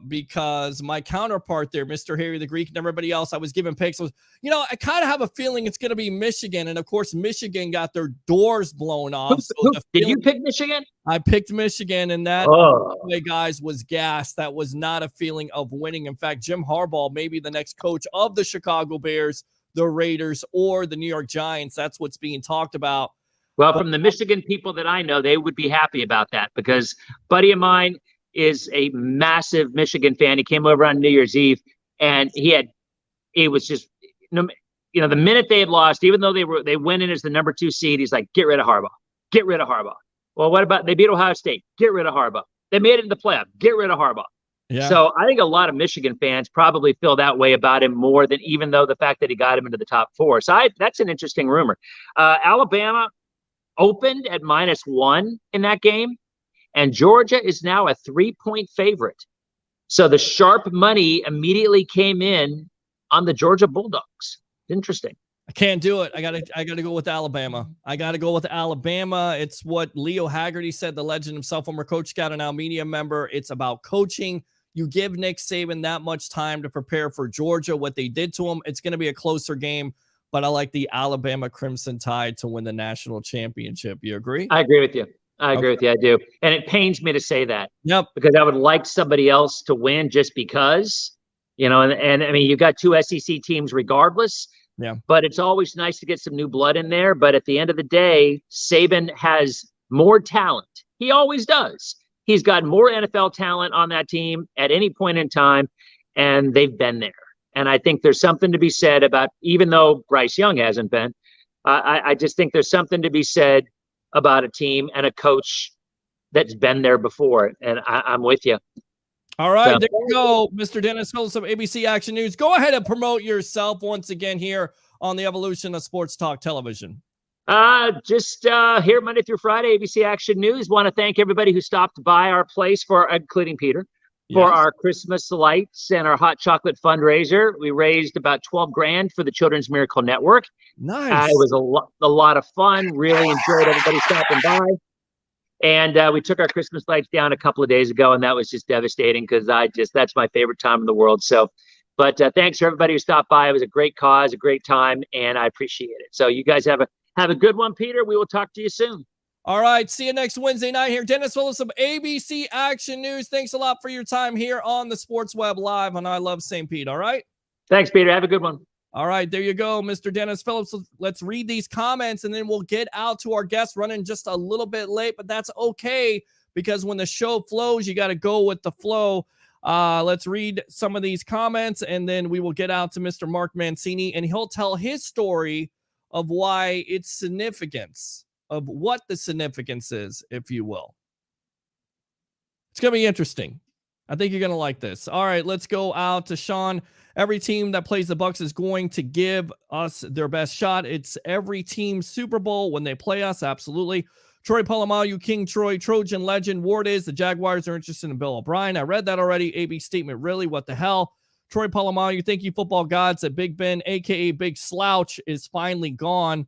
[SPEAKER 3] because my counterpart there, Mr. Harry the Greek, and everybody else I was giving picks was, I kind of have a feeling it's going to be Michigan. And of course, Michigan got their doors blown off.
[SPEAKER 5] Did you pick Michigan?
[SPEAKER 3] I picked Michigan, and that, guys, was gas. That was not a feeling of winning. In fact, Jim Harbaugh may be the next coach of the Chicago Bears, the Raiders, or the New York Giants. That's what's being talked about.
[SPEAKER 5] Well, from the Michigan people that I know, they would be happy about that because a buddy of mine is a massive Michigan fan. He came over on New Year's Eve, and it was just, the minute they had lost, even though they went in as the number 2 seed, he's like, get rid of Harbaugh. Get rid of Harbaugh. Well, what about they beat Ohio State? Get rid of Harbaugh. They made it in the playoff. Get rid of Harbaugh. Yeah. So I think a lot of Michigan fans probably feel that way about him more than even though the fact that he got him into the top 4. So that's an interesting rumor. Alabama opened at -1 in that game, and Georgia is now a 3-point favorite. So the sharp money immediately came in on the Georgia Bulldogs. Interesting.
[SPEAKER 3] I can't do it. I gotta go with Alabama. It's what Leo Haggerty said, the legend himself, former Coach Scout and now media member. It's about coaching. You give Nick Saban that much time to prepare for Georgia, what they did to him. It's going to be a closer game. But I like the Alabama Crimson Tide to win the national championship. You agree?
[SPEAKER 5] I agree with you. I do. And it pains me to say that.
[SPEAKER 3] Yep.
[SPEAKER 5] Because I would like somebody else to win just because, and I mean, you've got 2 SEC teams regardless.
[SPEAKER 3] Yeah.
[SPEAKER 5] But it's always nice to get some new blood in there. But at the end of the day, Saban has more talent. He always does. He's got more NFL talent on that team at any point in time, and they've been there. And I think there's something to be said about, even though Bryce Young hasn't been, I just think there's something to be said about a team and a coach that's been there before. And I'm with you.
[SPEAKER 3] All right, there you go, Mr. Dennis Phillips of ABC Action News. Go ahead and promote yourself once again here on the evolution of Sports Talk Television.
[SPEAKER 5] Just here Monday through Friday, ABC Action News. Want to thank everybody who stopped by our place including Peter. For our Christmas lights and our hot chocolate fundraiser. We raised about $12,000 for the Children's Miracle Network.
[SPEAKER 3] Nice.
[SPEAKER 5] It was a lot of fun. Really enjoyed everybody stopping by. And we took our Christmas lights down a couple of days ago, and that was just devastating because that's my favorite time in the world. So, but thanks to everybody who stopped by. It was a great cause, a great time, and I appreciate it. So you guys have a good one, Peter. We will talk to you soon.
[SPEAKER 3] All right. See you next Wednesday night here. Dennis Phillips of ABC Action News. Thanks a lot for your time here on the Sports Web Live on I Love St. Pete. All right.
[SPEAKER 5] Thanks, Peter. Have a good one.
[SPEAKER 3] All right. There you go, Mr. Dennis Phillips. Let's read these comments and then we'll get out to our guests running just a little bit late, but that's okay because when the show flows, you got to go with the flow. Let's read some of these comments and then we will get out to Mr. Mark Mancini and he'll tell his story of why it's significance. Of what the significance is, if you will. It's going to be interesting. I think you're going to like this. All right, let's go out to Sean. Every team that plays the Bucks is going to give us their best shot. It's every team's Super Bowl when they play us. Absolutely. Troy Polamalu, King Troy, Trojan legend. Ward is the Jaguars are interested in Bill O'Brien. I read that already. AB statement. Really? What the hell? Troy Polamalu, thank you, football gods, that Big Ben, a.k.a. Big Slouch, is finally gone.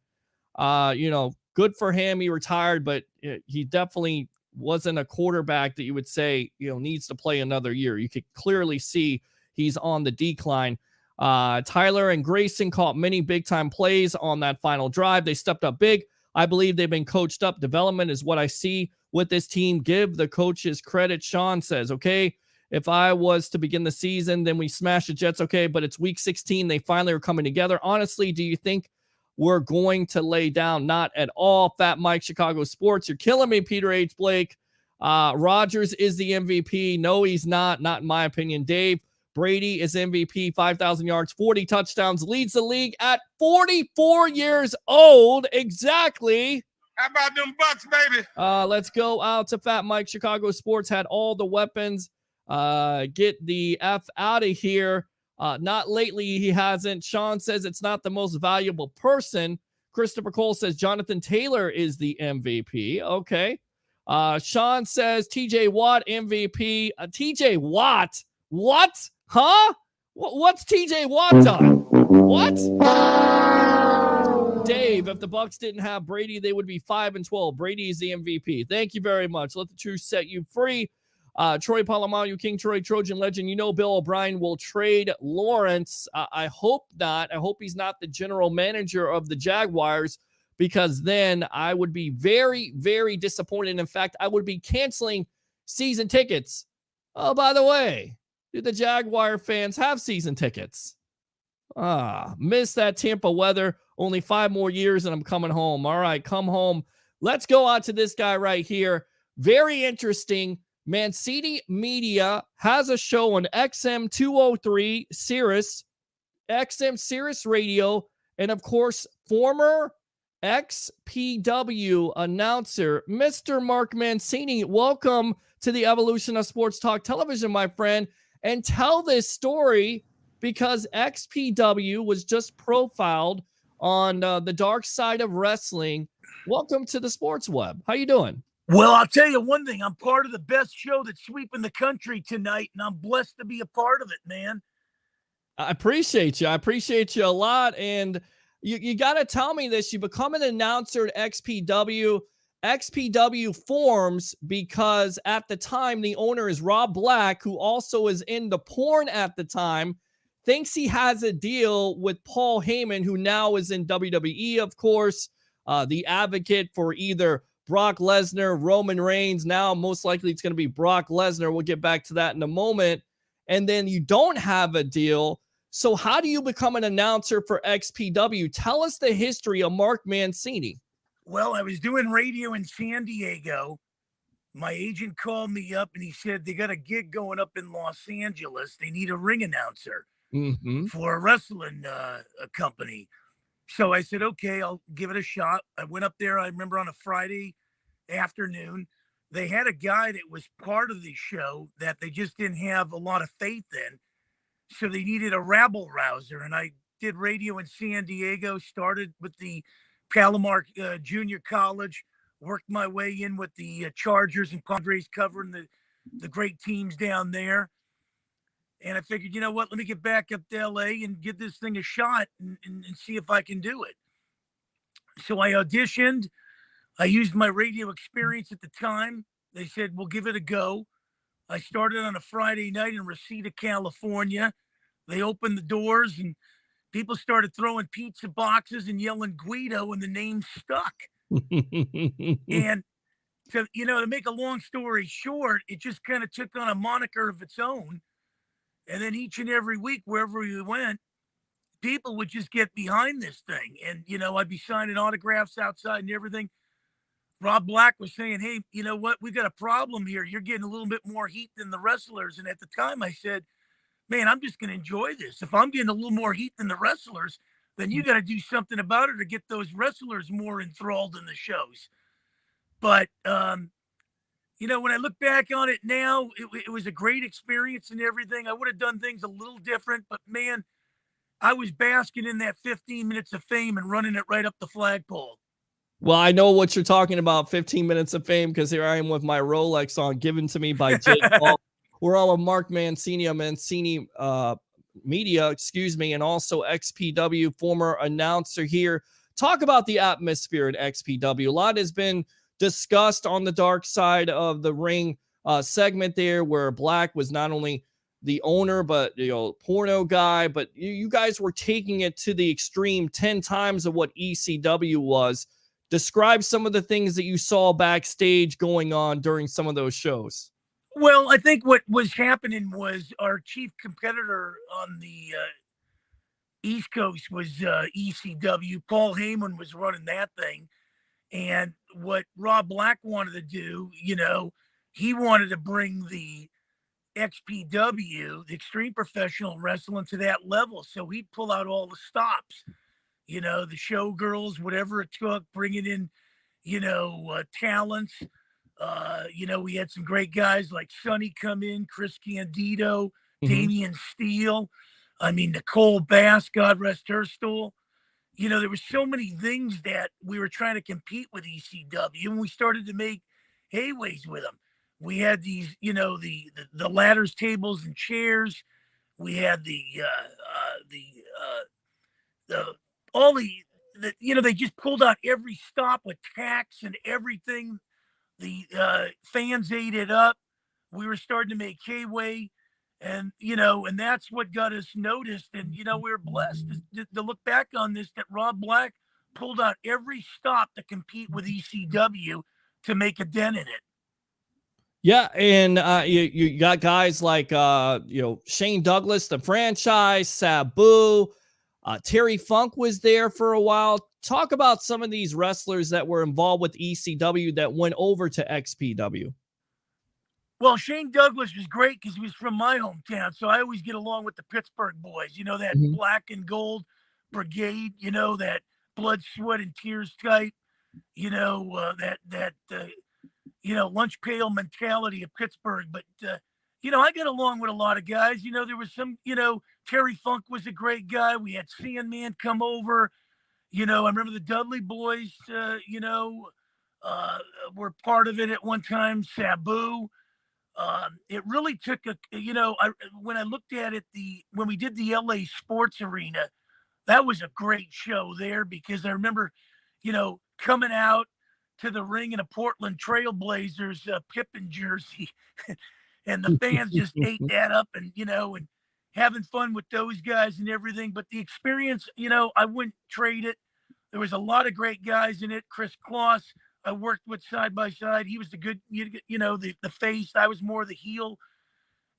[SPEAKER 3] Good for him. He retired, but he definitely wasn't a quarterback that you would say, needs to play another year. You could clearly see he's on the decline. Tyler and Grayson caught many big-time plays on that final drive. They stepped up big. I believe they've been coached up. Development is what I see with this team. Give the coaches credit. Sean says, okay, if I was to begin the season, then we smash the Jets. Okay, but it's week 16. They finally are coming together. Honestly, do you think we're going to lay down? Not at all. Fat Mike, Chicago Sports. You're killing me, Peter H. Blake. Rodgers is the MVP. No, he's not. Not in my opinion. Dave, Brady is MVP, 5,000 yards, 40 touchdowns, leads the league at 44 years old. Exactly.
[SPEAKER 4] How about them Bucks, baby?
[SPEAKER 3] Let's go out to Fat Mike. Chicago Sports had all the weapons. Get the F out of here. Not lately, he hasn't. Sean says it's not the most valuable person. Christopher Cole says Jonathan Taylor is the MVP. Okay. Sean says TJ Watt MVP. TJ Watt? What? Huh? What's TJ Watt done? What? Dave, if the Bucks didn't have Brady, they would be 5-12. Brady is the MVP. Thank you very much. Let the truth set you free. Troy Polamalu, King Troy, Trojan legend. You know Bill O'Brien will trade Lawrence. I hope not. I hope he's not the general manager of the Jaguars, because then I would be very, very disappointed. In fact, I would be canceling season tickets. Oh, by the way, do the Jaguar fans have season tickets? Miss that Tampa weather. Only 5 more years and I'm coming home. All right, come home. Let's go on to this guy right here. Very interesting. Mancini Media has a show on XM 203 Sirius, XM Sirius Radio, and of course, former XPW announcer, Mr. Mark Mancini. Welcome to the evolution of sports talk television, my friend, and tell this story because XPW was just profiled on the dark side of wrestling. Welcome to the sports web. How you doing?
[SPEAKER 6] Well, I'll tell you one thing. I'm part of the best show that's sweeping the country tonight, and I'm blessed to be a part of it, man.
[SPEAKER 3] I appreciate you. I appreciate you a lot. And you got to tell me this. You become an announcer at XPW. XPW forms because at the time, the owner is Rob Black, who also is into porn at the time, thinks he has a deal with Paul Heyman, who now is in WWE, of course, the advocate for either Brock Lesnar, Roman Reigns. Now, most likely it's going to be Brock Lesnar. We'll get back to that in a moment. And then you don't have a deal. So how do you become an announcer for XPW? Tell us the history of Mark Mancini.
[SPEAKER 6] Well, I was doing radio in San Diego. My agent called me up and he said, they got a gig going up in Los Angeles. They need a ring announcer for a wrestling company. So I said, okay, I'll give it a shot. I went up there. I remember on a Friday afternoon, they had a guy that was part of the show that they just didn't have a lot of faith in. So they needed a rabble rouser. And I did radio in San Diego, started with the Palomar Junior College, worked my way in with the Chargers and Padres, covering the great teams down there. And I figured, you know what, let me get back up to LA and give this thing a shot and see if I can do it. So I auditioned. I used my radio experience at the time. They said, we'll give it a go. I started on a Friday night in Reseda, California. They opened the doors and people started throwing pizza boxes and yelling Guido, and the name stuck. And to make a long story short, it just kind of took on a moniker of its own. And then each and every week, wherever we went, people would just get behind this thing. And, I'd be signing autographs outside and everything. Rob Black was saying, hey, you know what? We got a problem here. You're getting a little bit more heat than the wrestlers. And at the time I said, man, I'm just going to enjoy this. If I'm getting a little more heat than the wrestlers, then you got to do something about it or get those wrestlers more enthralled in the shows. But, when I look back on it now, it was a great experience and everything. I would have done things a little different, but man, I was basking in that 15 minutes of fame and running it right up the flagpole.
[SPEAKER 3] Well, I know what you're talking about, 15 minutes of fame, because here I am with my Rolex on, given to me by Jake Paul. We're all with Mark Mancini, Mancini Media, and also XPW, former announcer here. Talk about the atmosphere at XPW. A lot has been discussed on the dark side of the ring segment there, where Black was not only the owner, but porno guy, but you guys were taking it to the extreme, 10 times of what ECW was. Describe some of the things that you saw backstage going on during some of those shows.
[SPEAKER 6] Well, I think what was happening was our chief competitor on the East Coast was ECW. Paul Heyman was running that thing. And what Rob Black wanted to do, he wanted to bring the XPW, the Extreme Professional Wrestling, to that level. So he'd pull out all the stops, the showgirls, whatever it took, bringing in, talents. We had some great guys like Sonny come in, Chris Candido, Damian Steele. I mean, Nicole Bass, God rest her soul. There were so many things that we were trying to compete with ECW, and we started to make hayways with them. We had these, the ladders, tables, and chairs. We had they just pulled out every stop with tax and everything. The fans ate it up. We were starting to make hayway. And, and that's what got us noticed. And, we were blessed to look back on this, that Rob Black pulled out every stop to compete with ECW to make a dent in it.
[SPEAKER 3] Yeah, and you got guys like Shane Douglas, the franchise, Sabu, Terry Funk was there for a while. Talk about some of these wrestlers that were involved with ECW that went over to XPW.
[SPEAKER 6] Well, Shane Douglas was great because he was from my hometown, so I always get along with the Pittsburgh boys. That black and gold brigade. That blood, sweat, and tears type. Lunch pail mentality of Pittsburgh. But, I get along with a lot of guys. There was some, Terry Funk was a great guy. We had Sandman come over. I remember the Dudley boys, were part of it at one time. Sabu. It really took when I looked at it, when we did the LA Sports Arena, that was a great show there because I remember, coming out to the ring in a Portland Trailblazers Pippen jersey, and the fans just ate that up, and and having fun with those guys and everything. But the experience, I wouldn't trade it. There was a lot of great guys in it. Chris Kloss, I worked with side by side. He was the good, the face. I was more the heel.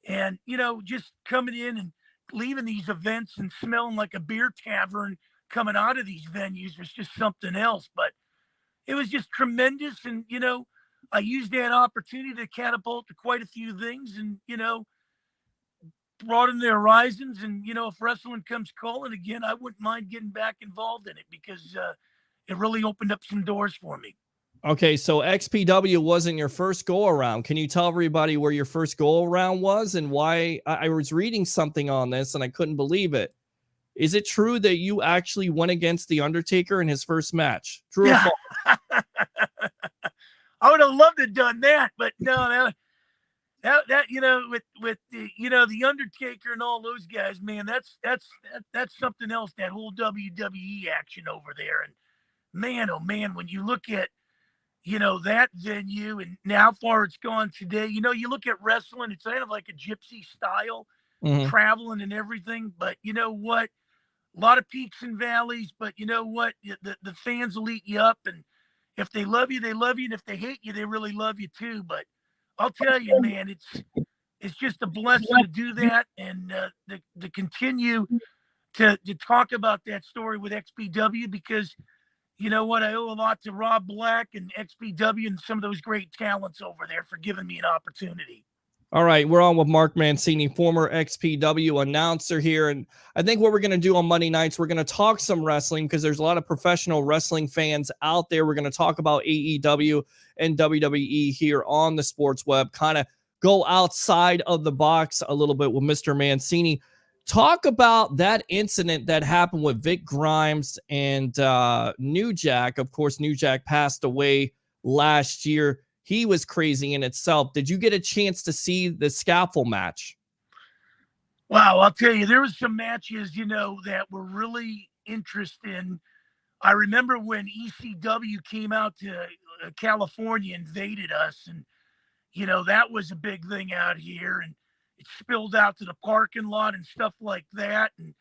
[SPEAKER 6] And, just coming in and leaving these events and smelling like a beer tavern coming out of these venues was just something else. But it was just tremendous. And, I used that opportunity to catapult to quite a few things and, broaden their horizons. And, if wrestling comes calling again, I wouldn't mind getting back involved in it because it really opened up some doors for me.
[SPEAKER 3] Okay, so XPW wasn't your first go around. Can you tell everybody where your first go around was and why? I was reading something on this and I couldn't believe it. Is it true that you actually went against The Undertaker in his first match? True or false?
[SPEAKER 6] I would have loved to have done that, but no, that with the The Undertaker and all those guys, man, that's something else. That whole WWE action over there, and man, oh man, when you look at that venue and how far it's gone today. You look at wrestling, it's kind of like a gypsy style, traveling and everything. But you know what? A lot of peaks and valleys, but you know what? The fans will eat you up. And if they love you, they love you. And if they hate you, they really love you too. But I'll tell you, man, it's just a blessing to do that and to continue to talk about that story with XPW because you know what? I owe a lot to Rob Black and XPW and some of those great talents over there for giving me an opportunity.
[SPEAKER 3] All right, we're on with Mark Mancini, former XPW announcer here. And I think what we're going to do on Monday nights, we're going to talk some wrestling because there's a lot of professional wrestling fans out there. We're going to talk about AEW and WWE here on the Sports Web, kind of go outside of the box a little bit with Mr. Mancini. Talk about that incident that happened with Vic Grimes and New Jack. Of course, New Jack passed away last year. He was crazy in itself. Did you get a chance to see the scaffold match?
[SPEAKER 6] Wow, I'll tell you, there was some matches, that were really interesting. I remember when ECW came out to California, invaded us, and, that was a big thing out here. And it spilled out to the parking lot and stuff like that. And,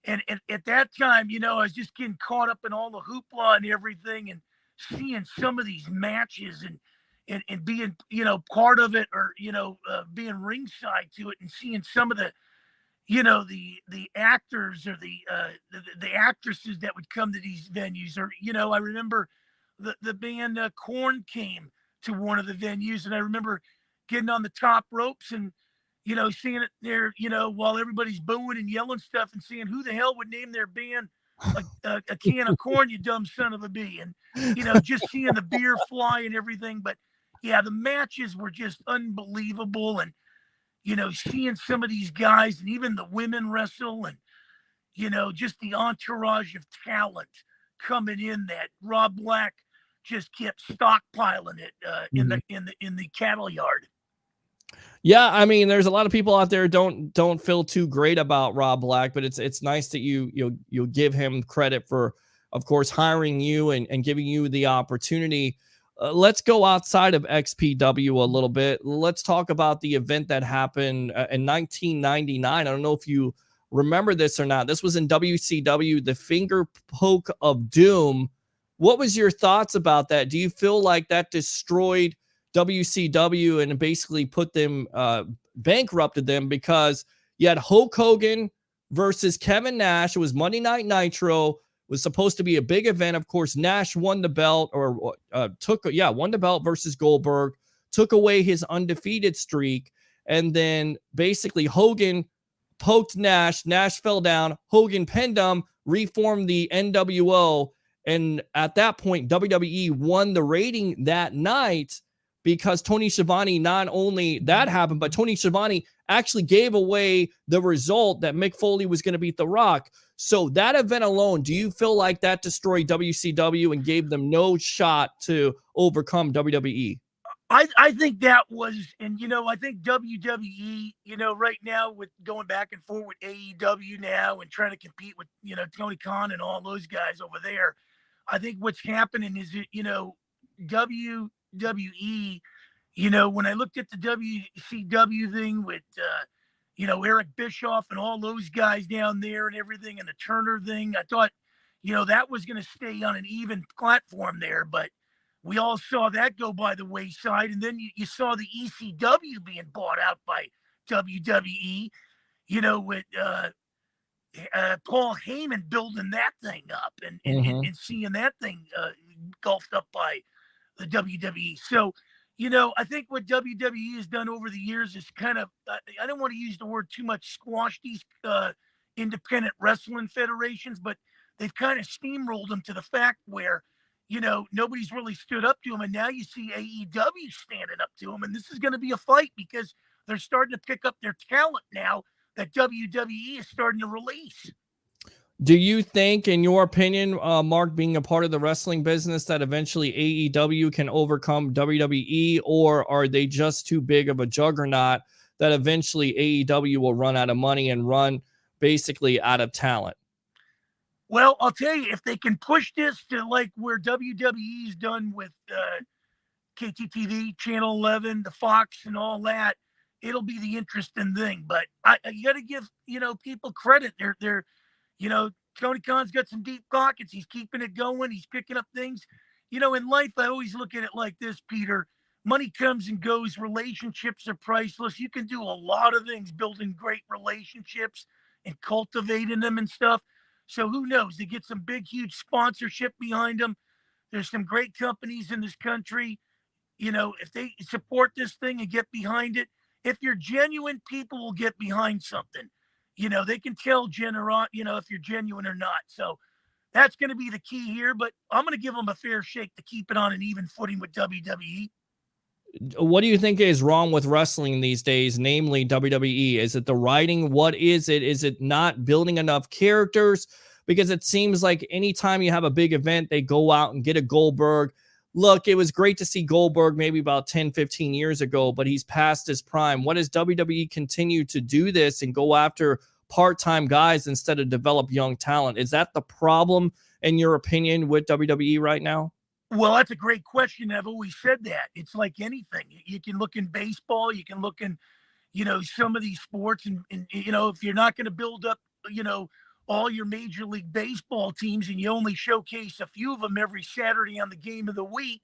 [SPEAKER 6] and at that time, I was just getting caught up in all the hoopla and everything and seeing some of these matches and being, part of it or, being ringside to it and seeing some of the, the actors or the actresses that would come to these venues or, I remember the band Korn came to one of the venues and I remember getting on the top ropes and, seeing it there, while everybody's booing and yelling stuff and seeing who the hell would name their band a can of corn, you dumb son of a bee. And, just seeing the beer fly and everything. But yeah, the matches were just unbelievable. And, seeing some of these guys and even the women wrestle and, just the entourage of talent coming in that Rob Black just kept stockpiling it in the cattle yard.
[SPEAKER 3] Yeah, I mean, there's a lot of people out there don't feel too great about Rob Black, but it's nice that you'll give him credit for, of course, hiring you and giving you the opportunity. Let's go outside of XPW a little bit. Let's talk about the event that happened in 1999. I don't know if you remember this or not. This was in WCW, the Finger Poke of Doom. What was your thoughts about that? Do you feel like that destroyed WCW and basically put them, bankrupted them, because you had Hulk Hogan versus Kevin Nash? It was Monday Night Nitro. Was supposed to be a big event. Of course, Nash won the belt won the belt versus Goldberg, took away his undefeated streak. And then basically Hogan poked Nash. Nash fell down. Hogan pinned him, reformed the NWO. And at that point, WWE won the rating that night because Tony Schiavone, not only that happened, but Tony Schiavone actually gave away the result that Mick Foley was going to beat The Rock. So that event alone, do you feel like that destroyed WCW and gave them no shot to overcome WWE?
[SPEAKER 6] I think that was, and I think WWE, right now with going back and forth with AEW now and trying to compete with, Tony Khan and all those guys over there, I think what's happening is that, WWE, when I looked at the WCW thing with, Eric Bischoff and all those guys down there and everything, and the Turner thing, I thought, that was going to stay on an even platform there. But we all saw that go by the wayside. And then you saw the ECW being bought out by WWE, with Paul Heyman building that thing up and seeing that thing gulfed up by the WWE. So, I think what WWE has done over the years is kind of, I don't want to use the word too much, squash these independent wrestling federations, but they've kind of steamrolled them to the fact where, nobody's really stood up to them. And now you see AEW standing up to them. And this is going to be a fight because they're starting to pick up their talent now that WWE is starting to release.
[SPEAKER 3] Do you think, in your opinion, Mark, being a part of the wrestling business, that eventually AEW can overcome WWE, or are they just too big of a juggernaut that eventually AEW will run out of money and run basically out of talent?
[SPEAKER 6] Well, I'll tell you, if they can push this to like where WWE's done with KTTV, Channel 11, the Fox and all that, it'll be the interesting thing. But you got to give, people credit. They're Tony Khan's got some deep pockets. He's keeping it going. He's picking up things. In life, I always look at it like this, Peter. Money comes and goes. Relationships are priceless. You can do a lot of things building great relationships and cultivating them and stuff. So who knows? They get some big, huge sponsorship behind them. There's some great companies in this country. If they support this thing and get behind it, if you're genuine, people will get behind something. They can tell if you're genuine or not. So that's going to be the key here. But I'm going to give them a fair shake to keep it on an even footing with WWE.
[SPEAKER 3] What do you think is wrong with wrestling these days, namely WWE? Is it the writing? What is it? Is it not building enough characters? Because it seems like anytime you have a big event, they go out and get a Goldberg. Look, it was great to see Goldberg maybe about 10, 15 years ago, but he's past his prime. What does WWE continue to do this and go after part-time guys instead of develop young talent? Is that the problem, in your opinion, with WWE right now?
[SPEAKER 6] Well, that's a great question. I've always said that. It's like anything. You can look in baseball. You can look in, some of these sports. And if you're not going to build up, all your Major League Baseball teams and you only showcase a few of them every Saturday on the game of the week,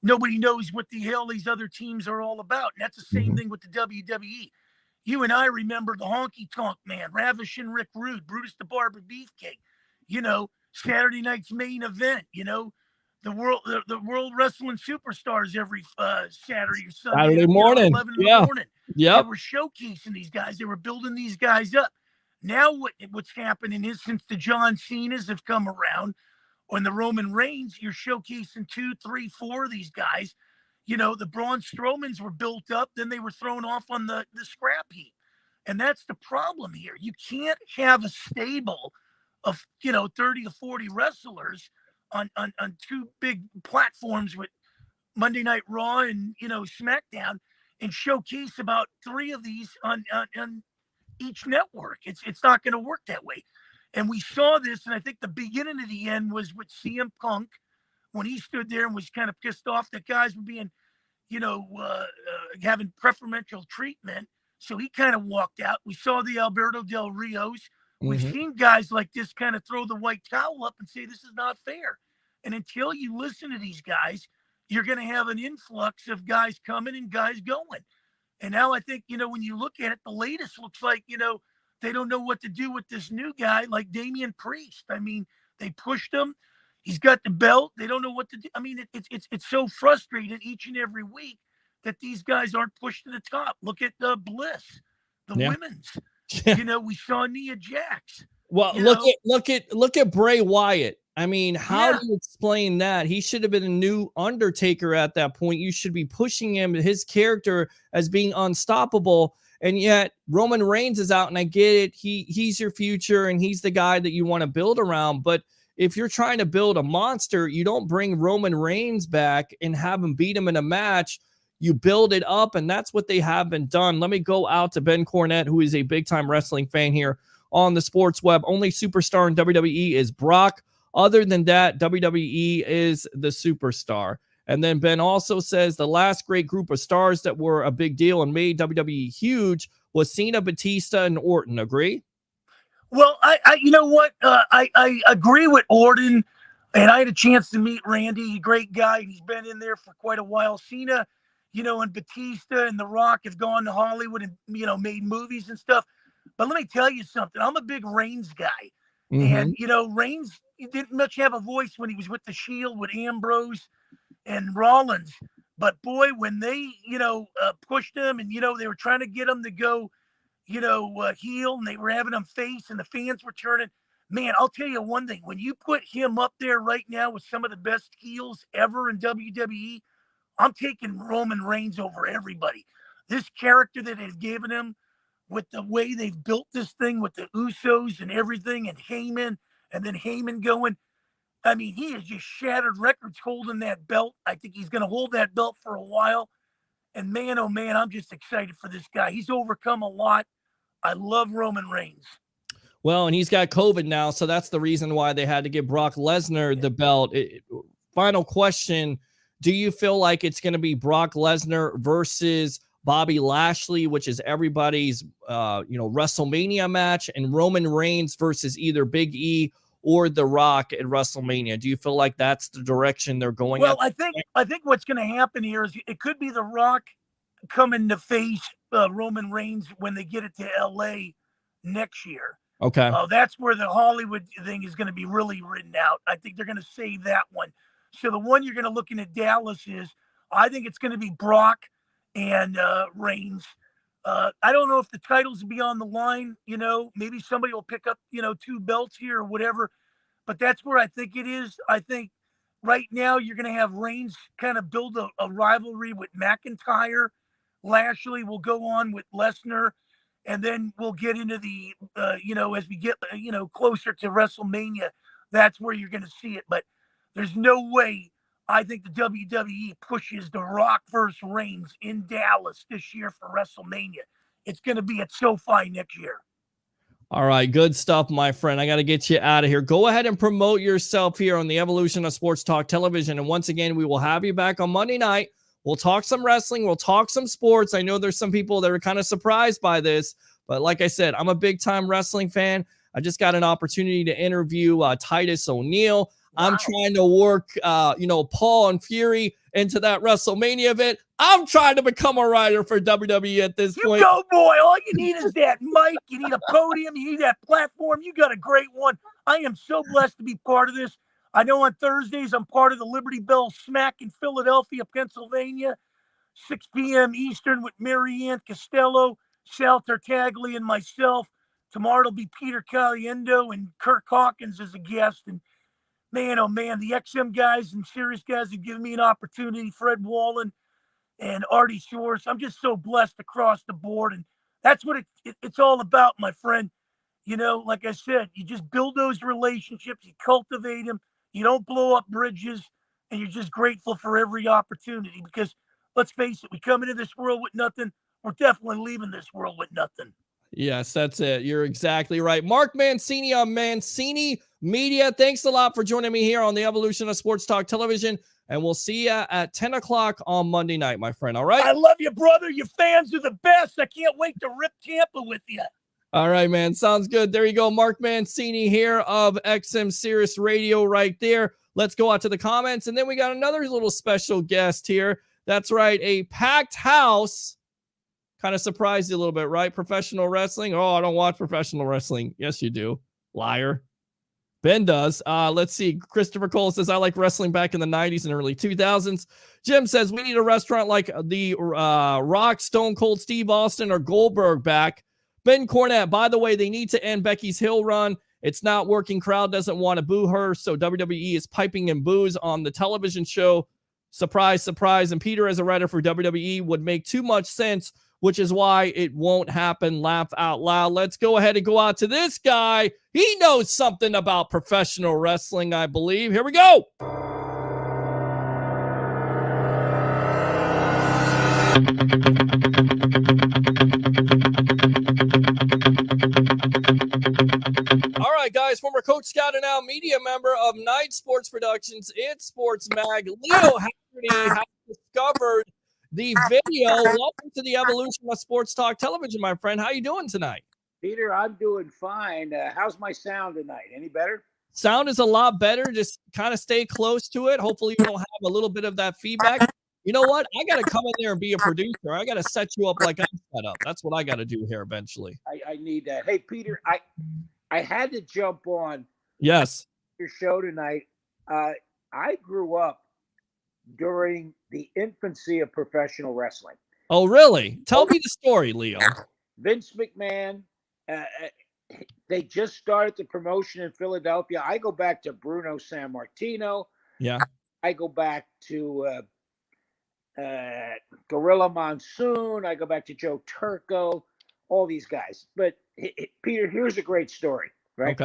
[SPEAKER 6] nobody knows what the hell these other teams are all about. And that's the same thing with the WWE. You and I remember the Honky Tonk Man, Ravishing Rick Rude, Brutus the Barber Beefcake, Saturday night's main event, the world wrestling superstars every Saturday or Sunday,
[SPEAKER 3] Saturday morning.
[SPEAKER 6] 11 in the morning.
[SPEAKER 3] Yep.
[SPEAKER 6] They were showcasing these guys. They were building these guys up. Now what's happening is, since the John Cena's have come around, on the Roman Reigns, you're showcasing 2, 3, 4 of these guys. The Braun Strowmans were built up, then they were thrown off on the scrap heap. And that's the problem here. You can't have a stable of 30 to 40 wrestlers on 2 big platforms with Monday Night Raw and SmackDown, and showcase about 3 of these on each network. It's not going to work that way. And we saw this, and I think the beginning of the end was with CM Punk, when he stood there and was kind of pissed off that guys were being, having preferential treatment. So he kind of walked out. We saw the Alberto Del Rios. We've seen guys like this kind of throw the white towel up and say, this is not fair. And until you listen to these guys, you're going to have an influx of guys coming and guys going. And now I think, when you look at it, the latest looks like, they don't know what to do with this new guy like Damian Priest. I mean, they pushed him. He's got the belt. They don't know what to do. I mean, it's so frustrating each and every week that these guys aren't pushed to the top. Look at the Bliss, the women's. We saw Nia Jax.
[SPEAKER 3] Well, look at Bray Wyatt. I mean, how do you explain that? He should have been a new Undertaker at that point. You should be pushing him, his character, as being unstoppable. And yet Roman Reigns is out, and I get it. He's your future, and he's the guy that you want to build around. But if you're trying to build a monster, you don't bring Roman Reigns back and have him beat him in a match. You build it up, and that's what they haven't done. Let me go out to Ben Cornett, who is a big-time wrestling fan here on the Sports Web. Only superstar in WWE is Brock. Other than that, WWE is the superstar. And then Ben also says the last great group of stars that were a big deal and made WWE huge was Cena, Batista, and Orton. Agree?
[SPEAKER 6] Well, I you know what? I agree with Orton, and I had a chance to meet Randy, great guy. He's been in there for quite a while. Cena, and Batista and The Rock have gone to Hollywood and, made movies and stuff. But let me tell you something. I'm a big Reigns guy. And, Reigns didn't much have a voice when he was with the Shield with Ambrose and Rollins. But, boy, when they, pushed him and, they were trying to get him to go, heel, and they were having him face and the fans were turning. Man, I'll tell you one thing. When you put him up there right now with some of the best heels ever in WWE, I'm taking Roman Reigns over everybody. This character that they've given him, with the way they've built this thing with the Usos and everything, and Heyman, and then Heyman going, I mean, he has just shattered records holding that belt. I think he's going to hold that belt for a while. And man, oh man, I'm just excited for this guy. He's overcome a lot. I love Roman Reigns.
[SPEAKER 3] Well, and he's got COVID now, so that's the reason why they had to give Brock Lesnar the belt. Final question. Do you feel like it's going to be Brock Lesnar versus Bobby Lashley, which is everybody's, WrestleMania match, and Roman Reigns versus either Big E or The Rock at WrestleMania? Do you feel like that's the direction they're going?
[SPEAKER 6] Well, I think what's going to happen here is it could be The Rock coming to face Roman Reigns when they get it to LA next year.
[SPEAKER 3] Okay.
[SPEAKER 6] That's where the Hollywood thing is going to be really written out. I think they're going to save that one. So the one you're going to look in at Dallas is, I think it's going to be Brock and Reigns. I don't know if the titles will be on the line. Maybe somebody will pick up, 2 belts here or whatever. But that's where I think it is. I think right now you're going to have Reigns kind of build a rivalry with McIntyre. Lashley will go on with Lesnar. And then we'll get into the, as we get, closer to WrestleMania, that's where you're going to see it. But there's no way I think the WWE pushes The Rock versus Reigns in Dallas this year for WrestleMania. It's going to be at SoFi next year.
[SPEAKER 3] All right, good stuff, my friend. I got to get you out of here. Go ahead and promote yourself here on the Evolution of Sports Talk Television. And once again, we will have you back on Monday night. We'll talk some wrestling. We'll talk some sports. I know there's some people that are kind of surprised by this, but like I said, I'm a big-time wrestling fan. I just got an opportunity to interview Titus O'Neil. Wow. I'm trying to work, Paul and Fury into that WrestleMania event. I'm trying to become a writer for WWE at this point.
[SPEAKER 6] You go, boy. All you need is that mic. You need a podium. You need that platform. You got a great one. I am so blessed to be part of this. I know on Thursdays I'm part of the Liberty Bell Smack in Philadelphia, Pennsylvania, 6 p.m. Eastern with Marianne Costello, Sal Tartaglia, and myself. Tomorrow it'll be Peter Caliendo and Kirk Hawkins as a guest. And man, oh man, the XM guys and Sirius guys have given me an opportunity. Fred Wallen and Artie Shores. I'm just so blessed across the board. And that's what it's all about, my friend. You know, like I said, you just build those relationships, you cultivate them, you don't blow up bridges, and you're just grateful for every opportunity. Because let's face it, we come into this world with nothing. We're definitely leaving this world with nothing.
[SPEAKER 3] Yes, that's it. You're exactly right. Mark Mancini on Mancini Media. Thanks a lot for joining me here on the Evolution of Sports Talk Television. And we'll see you at 10 o'clock on Monday night, my friend. All right?
[SPEAKER 6] I love you, brother. Your fans are the best. I can't wait to rip Tampa with you.
[SPEAKER 3] All right, man. Sounds good. There you go. Mark Mancini here of XM Sirius Radio right there. Let's go out to the comments. And then we got another little special guest here. That's right. A packed house. Kind of surprised you a little bit, right? Professional wrestling. Oh, I don't watch professional wrestling. Yes, you do. Liar. Ben does. Let's see. Christopher Cole says, I like wrestling back in the 90s and early 2000s. Jim says, we need a restaurant like the Rock, Stone Cold Steve Austin, or Goldberg back. Ben Cornett, by the way, they need to end Becky's Hill run. It's not working. Crowd doesn't want to boo her, so WWE is piping in boos on the television show. Surprise, surprise. And Peter, as a writer for WWE, would make too much sense, which is why it won't happen. Laugh out loud. Let's go ahead and go out to this guy. He knows something about professional wrestling, I believe. Here we go. All right, guys, former Coach Scout and now media member of Night Sports Productions, It's Sports Mag, Leo Haggerty has discovered the video. Welcome to the Evolution of Sports Talk Television, my friend. How you doing tonight?
[SPEAKER 7] Peter, I'm doing fine. How's my sound tonight? Any better?
[SPEAKER 3] Sound is a lot better. Just kind of stay close to it. Hopefully you don't have a little bit of that feedback. You know what? I got to come in there and be a producer. I got to set you up like I'm set up. That's what I got to do here eventually.
[SPEAKER 7] I need that. Hey, Peter, I had to jump on
[SPEAKER 3] Yes.
[SPEAKER 7] your show tonight. I grew up during the infancy of professional wrestling.
[SPEAKER 3] Oh, really? Tell me the story, Leo.
[SPEAKER 7] Vince McMahon, they just started the promotion in Philadelphia. I go back to Bruno Sammartino.
[SPEAKER 3] Yeah.
[SPEAKER 7] I go back to Gorilla Monsoon. I go back to Joe Turco, all these guys. But Peter, here's a great story, right?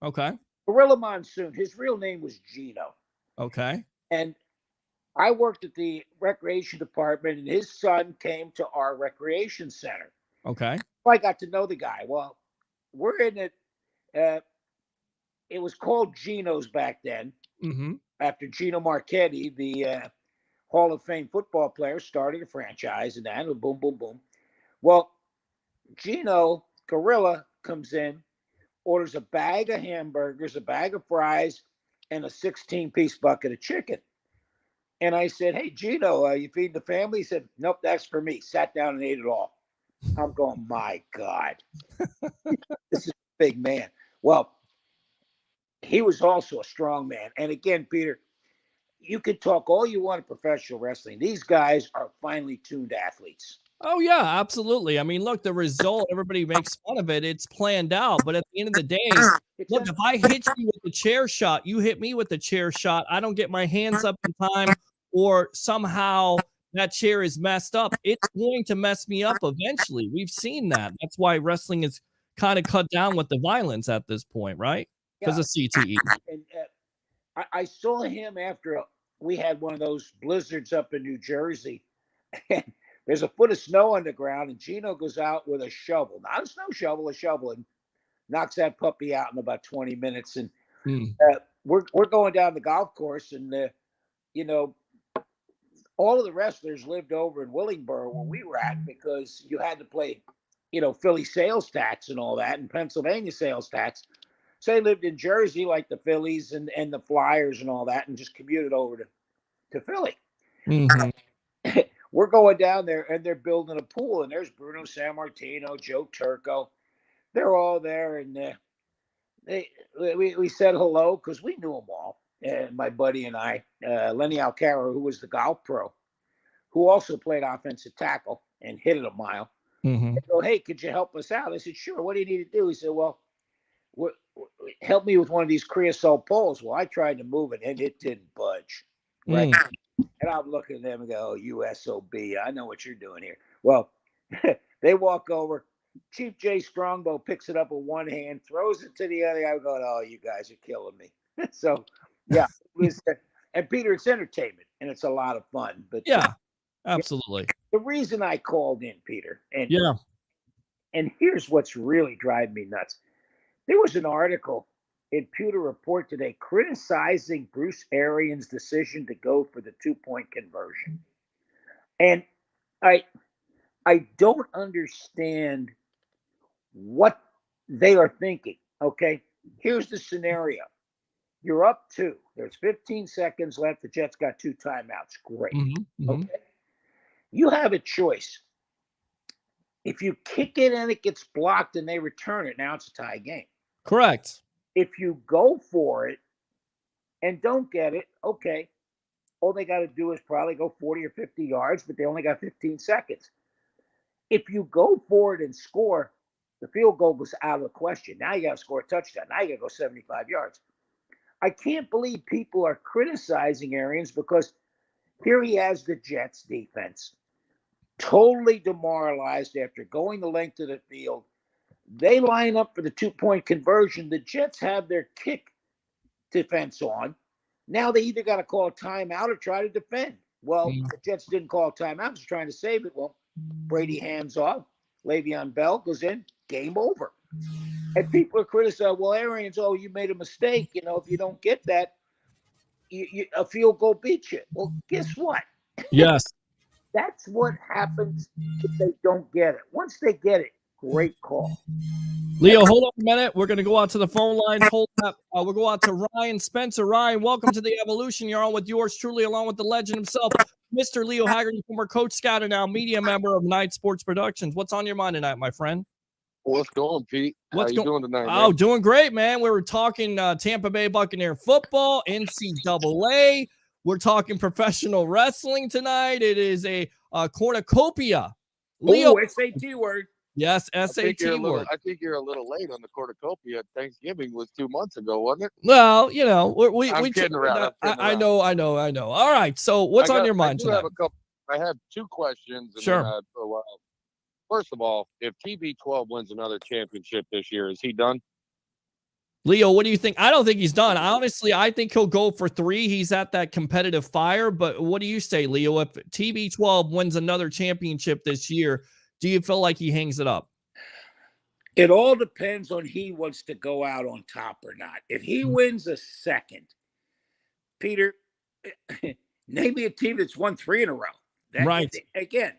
[SPEAKER 3] Okay.
[SPEAKER 7] Gorilla Monsoon, his real name was Gino.
[SPEAKER 3] Okay.
[SPEAKER 7] And I worked at the recreation department, and his son came to our recreation center.
[SPEAKER 3] Okay.
[SPEAKER 7] I got to know the guy. Well, we're in it. It was called Gino's back then.
[SPEAKER 3] Mm-hmm.
[SPEAKER 7] After Gino Marchetti, the Hall of Fame football player, started a franchise, and then boom, boom, boom. Well, Gino Gorilla comes in, orders a bag of hamburgers, a bag of fries, and a 16-piece bucket of chicken. And I said, hey, Gino, you feeding the family? He said, nope, that's for me. Sat down and ate it all. I'm going, my God. This is a big man. Well, he was also a strong man. And again, Peter, you could talk all you want of professional wrestling. These guys are finely tuned athletes.
[SPEAKER 3] Oh, yeah, absolutely. I mean, look, the result, everybody makes fun of it. It's planned out. But at the end of the day, look, if I hit you with the chair shot, you hit me with the chair shot, I don't get my hands up in time, or somehow that chair is messed up, it's going to mess me up eventually. We've seen that. That's why wrestling is kind of cut down with the violence at this point, right? Because of CTE.
[SPEAKER 7] And I saw him after we had one of those blizzards up in New Jersey. And there's a foot of snow on the ground, and Gino goes out with a shovel. Not a snow shovel, a shovel, and knocks that puppy out in about 20 minutes. And we're going down the golf course, and, all of the wrestlers lived over in Willingboro where we were at, because you had to play, Philly sales tax and all that, and Pennsylvania sales tax. So they lived in Jersey, like the Phillies and the Flyers and all that, and just commuted over to Philly.
[SPEAKER 3] Mm-hmm.
[SPEAKER 7] We're going down there, and they're building a pool, and there's Bruno Sammartino, Joe Turco. They're all there, and we said hello because we knew them all. my buddy and I, Lenny Alcaro, who was the golf pro, who also played offensive tackle and hit it a mile.
[SPEAKER 3] Mm-hmm.
[SPEAKER 7] I go, hey, could you help us out? I said, sure. What do you need to do? He said, well, help me with one of these creosote poles. Well, I tried to move it, and it didn't budge. Right. And I'm looking at them and go, oh, you SOB, I know what you're doing here. Well, they walk over. Chief Jay Strongbow picks it up with one hand, throws it to the other. I'm going, oh, you guys are killing me. So, yeah. And Peter, it's entertainment, and it's a lot of fun. But
[SPEAKER 3] yeah, absolutely.
[SPEAKER 7] The reason I called in, Peter, and here's what's really driving me nuts. There was an article in Pewter Report today criticizing Bruce Arians' decision to go for the 2-point conversion. And I don't understand what they are thinking, okay? Here's the scenario. You're up 2. There's 15 seconds left. The Jets got 2 timeouts. Great. Okay? You have a choice. If you kick it and it gets blocked and they return it, now it's a tie game.
[SPEAKER 3] Correct.
[SPEAKER 7] If you go for it and don't get it, okay, all they got to do is probably go 40 or 50 yards, but they only got 15 seconds. If you go for it and score, the field goal was out of the question. Now you got to score a touchdown. Now you got to go 75 yards. I can't believe people are criticizing Arians because here he has the Jets defense totally demoralized after going the length of the field. They line up for the 2-point conversion. The Jets have their kick defense on. Now they either got to call a timeout or try to defend. Well, the Jets didn't call a timeout. Just trying to save it. Well, Brady hands off. Le'Veon Bell goes in. Game over. And people are criticizing, well, Arians, oh, you made a mistake. You know, if you don't get that, a field goal beats you. Well, guess what?
[SPEAKER 3] Yes.
[SPEAKER 7] That's what happens if they don't get it. Once they get it, great call.
[SPEAKER 3] Leo, hold on a minute. We're going to go out to the phone lines. Hold up. We'll go out to Ryan Spencer. Ryan, welcome to the Evolution. You're on with yours truly, along with the legend himself, Mr. Leo Haggerty, former coach, scout, and now media member of Night Sports Productions. What's on your mind tonight, my friend?
[SPEAKER 4] What's going, Pete? How you doing tonight, man?
[SPEAKER 3] Oh, doing great, man. We were talking Tampa Bay Buccaneer football, NCAA. We're talking professional wrestling tonight. It is a cornucopia. Leo,
[SPEAKER 7] SAT word.
[SPEAKER 3] Yes, SAT word.
[SPEAKER 4] I think you're a little late on the cornucopia. Thanksgiving was 2 months ago, wasn't it?
[SPEAKER 3] Well, you know,
[SPEAKER 4] I'm kidding around.
[SPEAKER 3] I know. All right. So what's on your mind tonight?
[SPEAKER 4] I have 2 questions. And
[SPEAKER 3] sure.
[SPEAKER 4] First of all, if TB12 wins another championship this year, is he done?
[SPEAKER 3] Leo, what do you think? I don't think he's done. Honestly, I think he'll go for 3. He's at that competitive fire. But what do you say, Leo? If TB12 wins another championship this year, do you feel like he hangs it up?
[SPEAKER 7] It all depends on he wants to go out on top or not. If he wins a second, Peter, maybe a team that's won 3 in a row.
[SPEAKER 3] Right.
[SPEAKER 7] Again,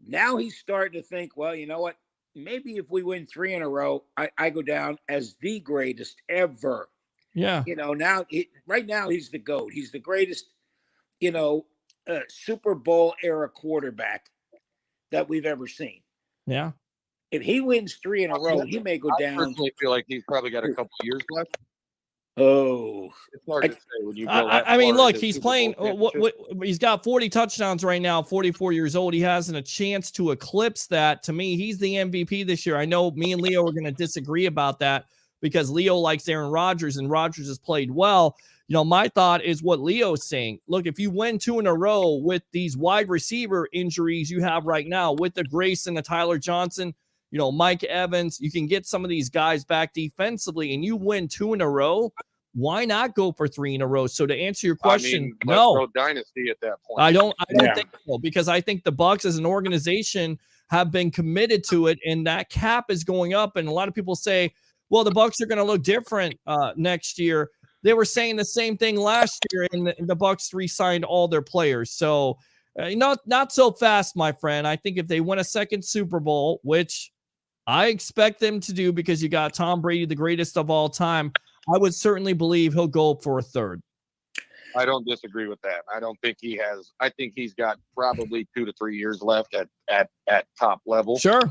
[SPEAKER 7] now he's starting to think, well, you know what? Maybe if we win 3 in a row, I go down as the greatest ever.
[SPEAKER 3] Yeah.
[SPEAKER 7] You know, right now he's the GOAT. He's the greatest, Super Bowl era quarterback that we've ever seen.
[SPEAKER 3] Yeah.
[SPEAKER 7] If he wins 3 in a row, he may go down.
[SPEAKER 4] I personally feel like he's probably got a couple years left.
[SPEAKER 7] Oh,
[SPEAKER 4] it's hard to say when you go
[SPEAKER 3] I mean, look, he's playing. He's got 40 touchdowns right now, 44 years old. He has a chance to eclipse that. To me, he's the MVP this year. I know me and Leo are going to disagree about that because Leo likes Aaron Rodgers and Rodgers has played well. You know, my thought is what Leo's saying. Look, if you win 2 in a row with these wide receiver injuries you have right now, with the Grayson, the Tyler Johnson, Mike Evans, you can get some of these guys back defensively and you win 2 in a row. Why not go for 3 in a row? So to answer your question, no.
[SPEAKER 4] Let's go dynasty at that point.
[SPEAKER 3] I don't think so, because I think the Bucs as an organization have been committed to it, and that cap is going up. And a lot of people say, well, the Bucs are going to look different next year. They were saying the same thing last year, and the Bucs re-signed all their players. So not so fast, my friend. I think if they win a second Super Bowl, which I expect them to do because you got Tom Brady, the greatest of all time, I would certainly believe he'll go for a 3rd.
[SPEAKER 4] I don't disagree with that. I don't think he has. I think he's got probably 2 to 3 years left at top level.
[SPEAKER 3] Sure.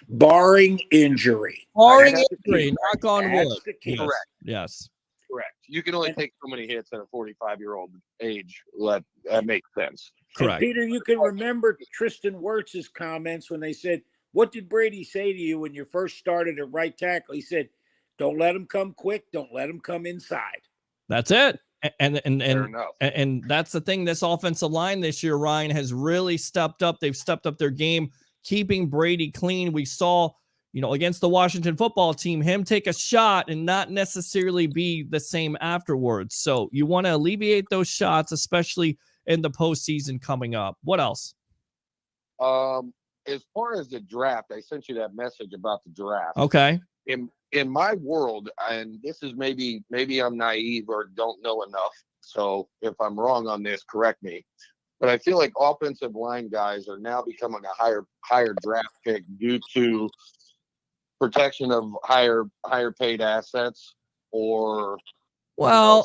[SPEAKER 7] Barring injury.
[SPEAKER 3] Knock on wood.
[SPEAKER 7] Yes.
[SPEAKER 3] Yes.
[SPEAKER 4] Correct. You can only take so many hits at a 45-year-old age. That makes sense.
[SPEAKER 3] Correct.
[SPEAKER 7] And Peter, you can remember Tristan Wirtz's comments when they said, "What did Brady say to you when you first started at right tackle?" He said, "Don't let him come quick. Don't let him come inside."
[SPEAKER 3] That's it. And
[SPEAKER 4] enough.
[SPEAKER 3] And that's the thing. This offensive line this year, Ryan, has really stepped up. They've stepped up their game, keeping Brady clean. We saw, against the Washington football team, him take a shot and not necessarily be the same afterwards. So you want to alleviate those shots, especially in the postseason coming up. What else?
[SPEAKER 4] As far as the draft, I sent you that message about the draft.
[SPEAKER 3] Okay.
[SPEAKER 4] In my world, and this is maybe I'm naive or don't know enough. So if I'm wrong on this, correct me. But I feel like offensive line guys are now becoming a higher draft pick due to protection of higher paid assets or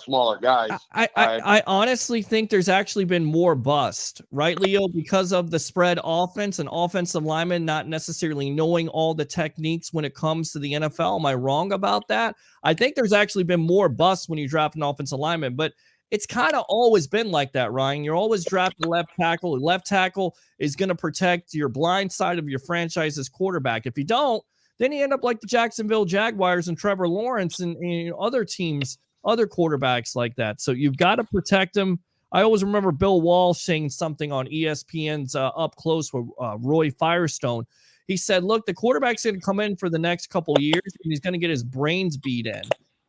[SPEAKER 4] smaller guys.
[SPEAKER 3] I honestly think there's actually been more bust, right, Leo, because of the spread offense and offensive linemen not necessarily knowing all the techniques when it comes to the NFL. Am I wrong about that? I think there's actually been more bust when you draft an offensive lineman, but it's kind of always been like that, Ryan. You're always drafting left tackle. Left tackle is going to protect your blind side of your franchise's quarterback. If you don't, then you end up like the Jacksonville Jaguars and Trevor Lawrence and other teams, other quarterbacks like that. So you've got to protect them. I always remember Bill Walsh saying something on ESPN's Up Close with Roy Firestone. He said, look, the quarterback's going to come in for the next couple of years and he's going to get his brains beat in.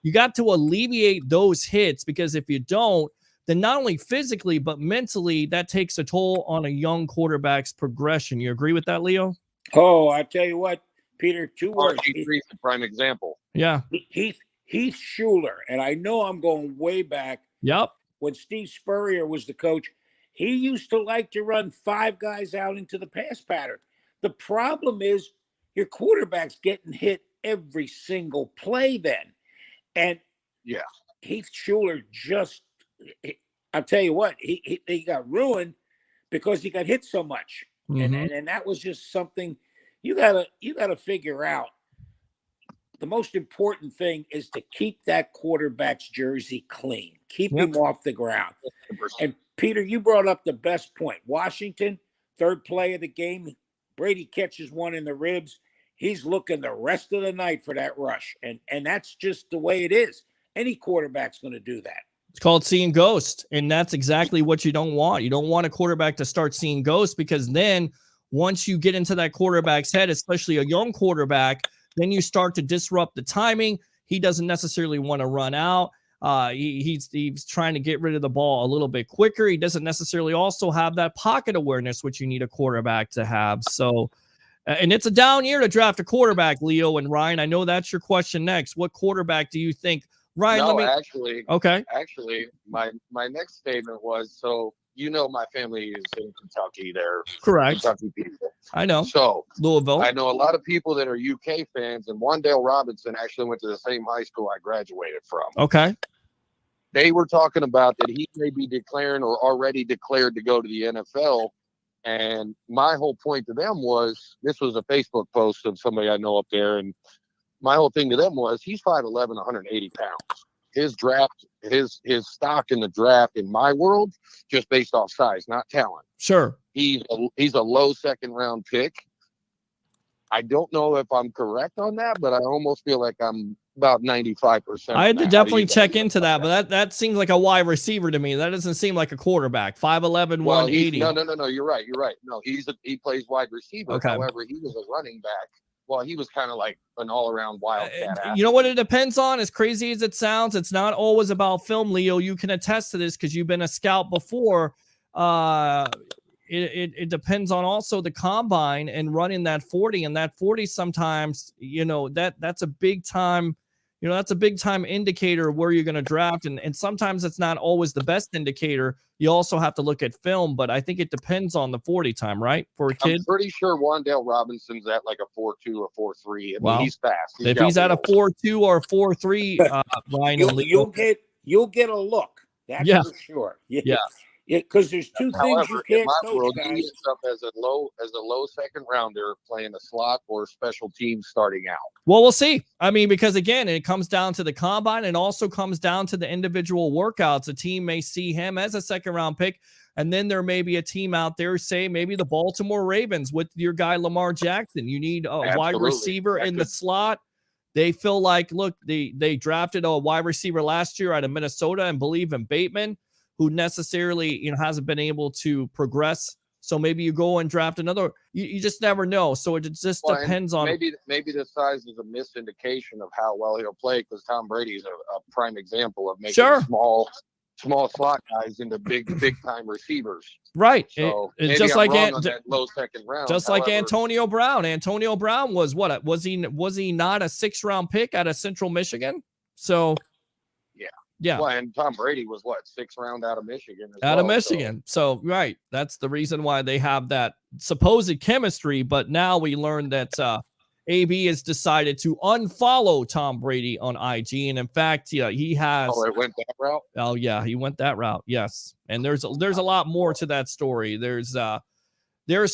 [SPEAKER 3] You got to alleviate those hits because if you don't, then not only physically, but mentally, that takes a toll on a young quarterback's progression. You agree with that, Leo?
[SPEAKER 7] Oh, I tell you what, Peter, 2 words.
[SPEAKER 4] He's a prime example.
[SPEAKER 3] Yeah.
[SPEAKER 7] Heath Schuler, and I know I'm going way back.
[SPEAKER 3] Yep.
[SPEAKER 7] When Steve Spurrier was the coach, he used to like to run 5 guys out into the pass pattern. The problem is your quarterback's getting hit every single play then. And
[SPEAKER 4] yeah,
[SPEAKER 7] Heath Schuler I'll tell you what, he got ruined because he got hit so much.
[SPEAKER 3] Mm-hmm.
[SPEAKER 7] And that was just something you gotta figure out. The most important thing is to keep that quarterback's jersey clean. Keep him off the ground. And Peter, you brought up the best point. Washington, 3rd play of the game, Brady catches one in the ribs. He's looking the rest of the night for that rush. And that's just the way it is. Any quarterback's going to do that.
[SPEAKER 3] It's called seeing ghosts, and that's exactly what you don't want. You don't want a quarterback to start seeing ghosts because then once you get into that quarterback's head, especially a young quarterback, then you start to disrupt the timing. He doesn't necessarily want to run out. He's trying to get rid of the ball a little bit quicker. He doesn't necessarily also have that pocket awareness, which you need a quarterback to have. So, and it's a down year to draft a quarterback, Leo and Ryan. I know that's your question next. What quarterback do you think? Ryan,
[SPEAKER 4] Actually, my next statement was, so my family is in Kentucky. They're
[SPEAKER 3] correct.
[SPEAKER 4] Kentucky people.
[SPEAKER 3] I know.
[SPEAKER 4] So
[SPEAKER 3] Louisville.
[SPEAKER 4] I know a lot of people that are UK fans, and Wandale Robinson actually went to the same high school I graduated from.
[SPEAKER 3] Okay.
[SPEAKER 4] They were talking about that he may be declaring or already declared to go to the NFL. And my whole point to them was, this was a Facebook post of somebody I know up there, and my whole thing to them was, he's 5'11", 180 pounds. His draft, his stock in the draft in my world, just based off size, not talent.
[SPEAKER 3] Sure.
[SPEAKER 4] He's a low 2nd round pick. I don't know if I'm correct on that, but I almost feel like I'm about 95%.
[SPEAKER 3] I had to definitely check into that, but that seems like a wide receiver to me. That doesn't seem like a quarterback. 5'11", 180.
[SPEAKER 4] No. You're right. No, he plays wide receiver.
[SPEAKER 3] Okay.
[SPEAKER 4] However, he was a running back. Well, he was kind of like an all-around wildcat.
[SPEAKER 3] You know what it depends on? As crazy as it sounds, it's not always about film, Leo. You can attest to this because you've been a scout before. It depends on also the combine and running that 40. And that 40 sometimes, that's a big time. That's a big time indicator of where you're going to draft. And sometimes it's not always the best indicator. You also have to look at film, but I think it depends on the 40 time, right? For a kid.
[SPEAKER 4] I'm pretty sure Wandale Robinson's at like a 4.2 or 4.3. I mean, he's fast.
[SPEAKER 3] If he's at a 4.2 or 4.3, Ryan,
[SPEAKER 7] you'll get a look. That's for sure.
[SPEAKER 3] Yeah.
[SPEAKER 7] Yeah, because there's two things
[SPEAKER 4] However,
[SPEAKER 7] you
[SPEAKER 4] in
[SPEAKER 7] can't
[SPEAKER 4] my
[SPEAKER 7] coach,
[SPEAKER 4] world, he
[SPEAKER 7] guys.
[SPEAKER 4] ends up as a low second rounder playing a slot or special team starting out.
[SPEAKER 3] Well, we'll see. I mean, because again, it comes down to the combine and also comes down to the individual workouts. A team may see him as a second round pick, and then there may be a team out there, say maybe the Baltimore Ravens with your guy Lamar Jackson. You need a wide receiver in the slot. They feel like, look, they drafted a wide receiver last year out of Minnesota and believe in Bateman, who necessarily hasn't been able to progress. So maybe you go and draft another. You just never know. So it just depends on
[SPEAKER 4] maybe the size is a misindication of how well he'll play, because Tom Brady is a prime example of making small slot guys into big time receivers.
[SPEAKER 3] Right.
[SPEAKER 4] So
[SPEAKER 3] it's just like
[SPEAKER 4] on that low second round.
[SPEAKER 3] Just like Antonio Brown. Antonio Brown was what? Was he not a 6th round pick out of Central Michigan? So yeah.
[SPEAKER 4] Well, and Tom Brady was 6th round out of Michigan.
[SPEAKER 3] So right. That's the reason why they have that supposed chemistry. But now we learned that AB has decided to unfollow Tom Brady on IG. And in fact, he has.
[SPEAKER 4] Oh, it went that route?
[SPEAKER 3] Oh, yeah, he went that route. Yes. And there's a lot more to that story. There's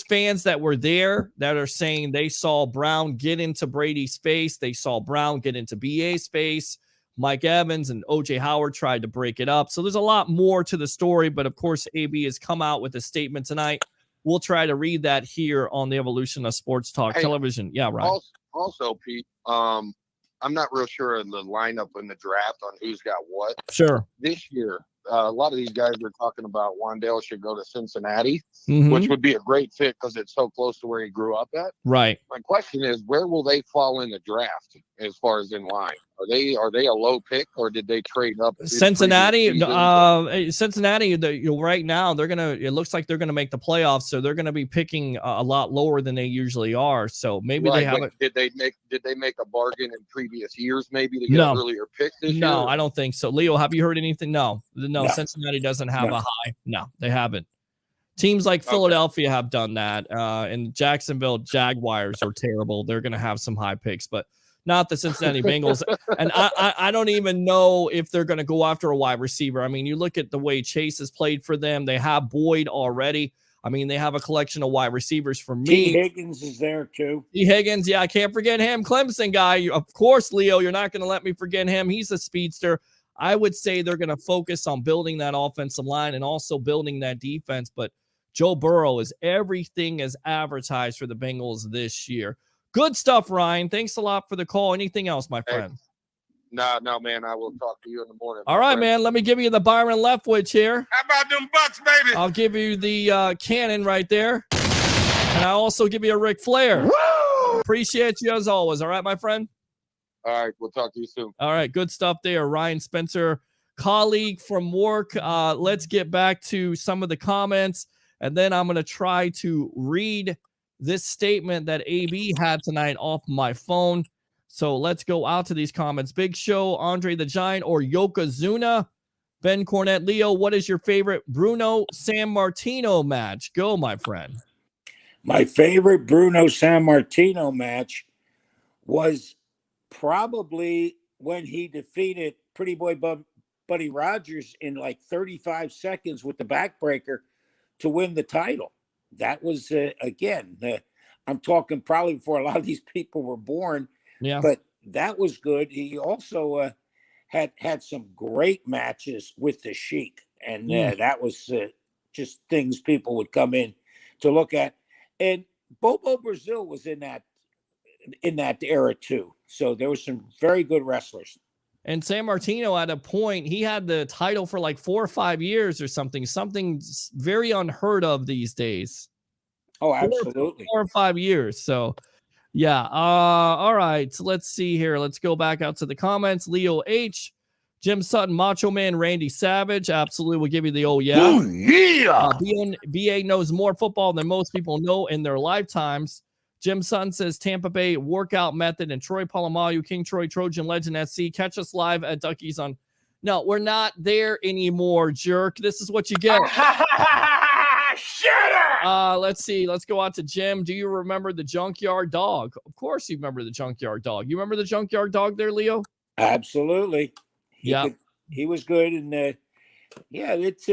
[SPEAKER 3] fans that were there that are saying they saw Brown get into Brady's face. They saw Brown get into BA's face. Mike Evans and OJ Howard tried to break it up. So there's a lot more to the story. But of course, AB has come out with a statement tonight. We'll try to read that here on the Evolution of Sports Talk Television. Yeah, right.
[SPEAKER 4] Also, Pete, I'm not real sure in the lineup in the draft on who's got what.
[SPEAKER 3] Sure.
[SPEAKER 4] This year, a lot of these guys are talking about Wan'Dale should go to Cincinnati, which would be a great fit because it's so close to where he grew up at.
[SPEAKER 3] Right.
[SPEAKER 4] My question is, where will they fall in the draft as far as in line? Are they a low pick, or did they trade up?
[SPEAKER 3] Cincinnati, right now it looks like they're gonna make the playoffs, so they're gonna be picking a lot lower than they usually are. So maybe they have
[SPEAKER 4] Did they make a bargain in previous years maybe to get an earlier pick this year?
[SPEAKER 3] No, I don't think so. Leo, have you heard anything? No. Cincinnati doesn't have a high. No, they haven't. Teams like Philadelphia have done that, and Jacksonville Jaguars are terrible. They're going to have some high picks, but not the Cincinnati Bengals. And I don't even know if they're going to go after a wide receiver. I mean, you look at the way Chase has played for them. They have Boyd already. I mean, they have a collection of wide receivers for me.
[SPEAKER 7] T. Higgins is there too.
[SPEAKER 3] T. Higgins, yeah, I can't forget him. Clemson guy. Of course, Leo, you're not going to let me forget him. He's a speedster. I would say they're going to focus on building that offensive line and also building that defense. But Joe Burrow is everything as advertised for the Bengals this year. Good stuff, Ryan. Thanks a lot for the call. Anything else, my friend?
[SPEAKER 4] No, man. I will talk to you in the morning.
[SPEAKER 3] All right, man. Let me give you the Byron Leftwich here.
[SPEAKER 6] How about them Bucks, baby?
[SPEAKER 3] I'll give you the cannon right there. And I also give you a Ric Flair. Woo! Appreciate you as always. All right, my friend?
[SPEAKER 4] All right. We'll talk to you soon.
[SPEAKER 3] All right. Good stuff there. Ryan Spencer, colleague from work. Let's get back to some of the comments. And then I'm going to try to read this statement that AB had tonight off my phone. So let's go out to these comments. Big Show, Andre the Giant, or Yokozuna. Ben Cornett, Leo, what is your favorite Bruno San Martino match? Go, my friend.
[SPEAKER 7] My favorite Bruno San Martino match was probably when he defeated Pretty Boy Buddy Rogers in like 35 seconds with the backbreaker to win the title. That was, I'm talking probably before a lot of these people were born.
[SPEAKER 3] Yeah.
[SPEAKER 7] But that was good. He also had some great matches with the Sheik. And that was just things people would come in to look at. And Bobo Brazil was in that era too. So there were some very good wrestlers.
[SPEAKER 3] And San Martino, at a point, he had the title for like 4 or 5 years or something very unheard of these days.
[SPEAKER 7] Oh, absolutely.
[SPEAKER 3] 4 or 5 years. So, yeah. All right. So let's see here. Let's go back out to the comments. Leo H. Jim Sutton, Macho Man, Randy Savage. Absolutely. We'll give you the yeah.
[SPEAKER 6] Oh, yeah.
[SPEAKER 3] BA knows more football than most people know in their lifetimes. Jim Sutton says Tampa Bay workout method, and Troy Polamalu, King Troy Trojan Legend SC. Catch us live at Ducky's on. No, we're not there anymore, jerk. This is what you get.
[SPEAKER 6] Shut up.
[SPEAKER 3] Let's see. Let's go out to Jim. Do you remember the Junkyard Dog? Of course you remember the Junkyard Dog. You remember the Junkyard Dog there, Leo?
[SPEAKER 7] Absolutely.
[SPEAKER 3] Yeah.
[SPEAKER 7] He was good. And Yeah, it's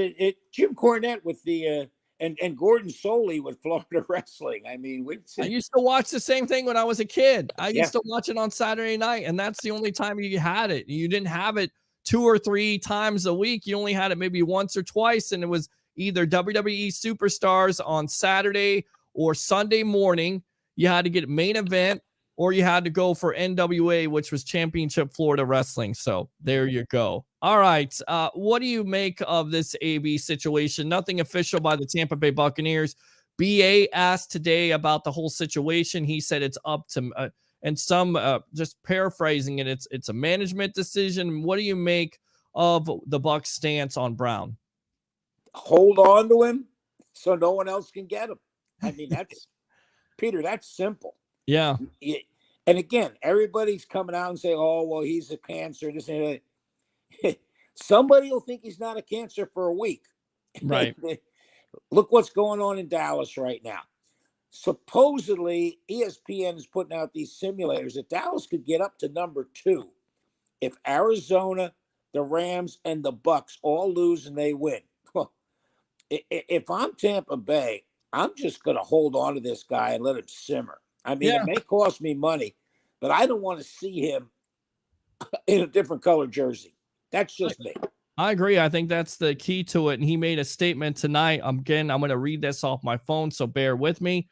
[SPEAKER 7] Jim Cornette with the and Gordon Soley with Florida Wrestling. I mean,
[SPEAKER 3] I used to watch the same thing when I was a kid. I
[SPEAKER 7] Yeah.
[SPEAKER 3] used to watch it on Saturday night, and that's the only time you had it. You didn't have it 2 or 3 times a week. You only had it maybe once or twice, and it was either WWE Superstars on Saturday or Sunday morning. You had to get main event, or you had to go for NWA, which was Championship Florida Wrestling. So there you go. All right. What do you make of this AB situation? Nothing official by the Tampa Bay Buccaneers. BA asked today about the whole situation. He said it's up to, and some just paraphrasing it, it's a management decision. What do you make of the Bucs' stance on Brown?
[SPEAKER 7] Hold on to him so no one else can get him. I mean, that's Peter. That's simple.
[SPEAKER 3] Yeah.
[SPEAKER 7] And again, everybody's coming out and saying, "Oh, well, he's a cancer." This and that. Somebody will think he's not a cancer for a week.
[SPEAKER 3] Right.
[SPEAKER 7] Look what's going on in Dallas right now. Supposedly, ESPN is putting out these simulators that Dallas could get up to number 2 if Arizona, the Rams, and the Bucs all lose and they win. If I'm Tampa Bay, I'm just going to hold on to this guy and let him simmer. I mean, It may cost me money, but I don't want to see him in a different color jersey. That's just me.
[SPEAKER 3] I agree. I think that's the key to it. And he made a statement tonight. Again, I'm going to read this off my phone, so bear with me.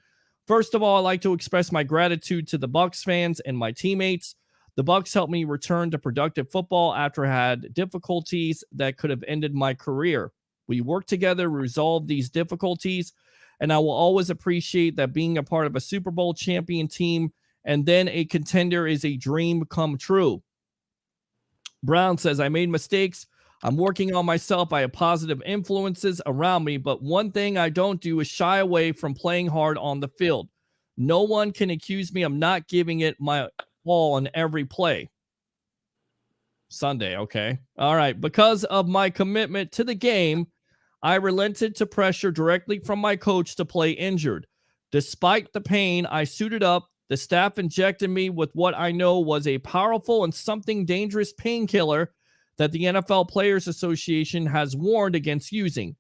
[SPEAKER 3] First of all, I'd like to express my gratitude to the Bucs fans and my teammates. The Bucs helped me return to productive football after I had difficulties that could have ended my career. We worked together to resolve these difficulties, and I will always appreciate that being a part of a Super Bowl champion team and then a contender is a dream come true. Brown says, I made mistakes. I'm working on myself. I have positive influences around me, but one thing I don't do is shy away from playing hard on the field. No one can accuse me of not giving it my all on every play. Sunday, okay. All right. Because of my commitment to the game, I relented to pressure directly from my coach to play injured. Despite the pain, I suited up. The staff injected me with what I know was a powerful and something dangerous painkiller that the NFL Players Association has warned against using.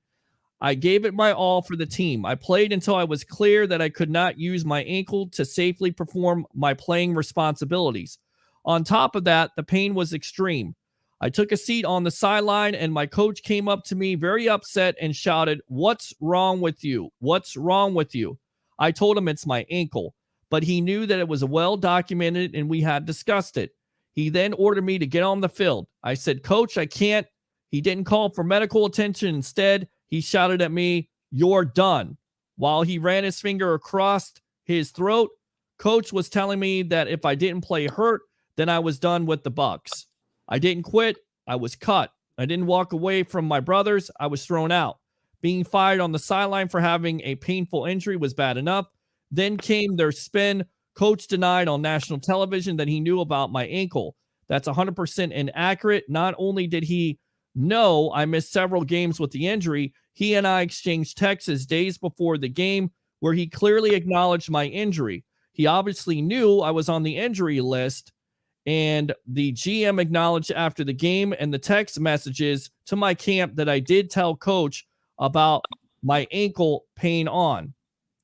[SPEAKER 3] I gave it my all for the team. I played until I was clear that I could not use my ankle to safely perform my playing responsibilities. On top of that, the pain was extreme. I took a seat on the sideline and my coach came up to me very upset and shouted, "What's wrong with you? What's wrong with you?" I told him it's my ankle, but he knew that it was well documented and we had discussed it. He then ordered me to get on the field. I said, "Coach, I can't." He didn't call for medical attention. Instead, he shouted at me, "You're done." While he ran his finger across his throat, Coach was telling me that if I didn't play hurt, then I was done with the Bucs. I didn't quit. I was cut. I didn't walk away from my brothers. I was thrown out. Being fired on the sideline for having a painful injury was bad enough. Then came their spin. Coach denied on national television that he knew about my ankle. That's 100% inaccurate. Not only did he know I missed several games with the injury, he and I exchanged texts days before the game where he clearly acknowledged my injury. He obviously knew I was on the injury list, and the GM acknowledged after the game and the text messages to my camp that I did tell Coach about my ankle pain on.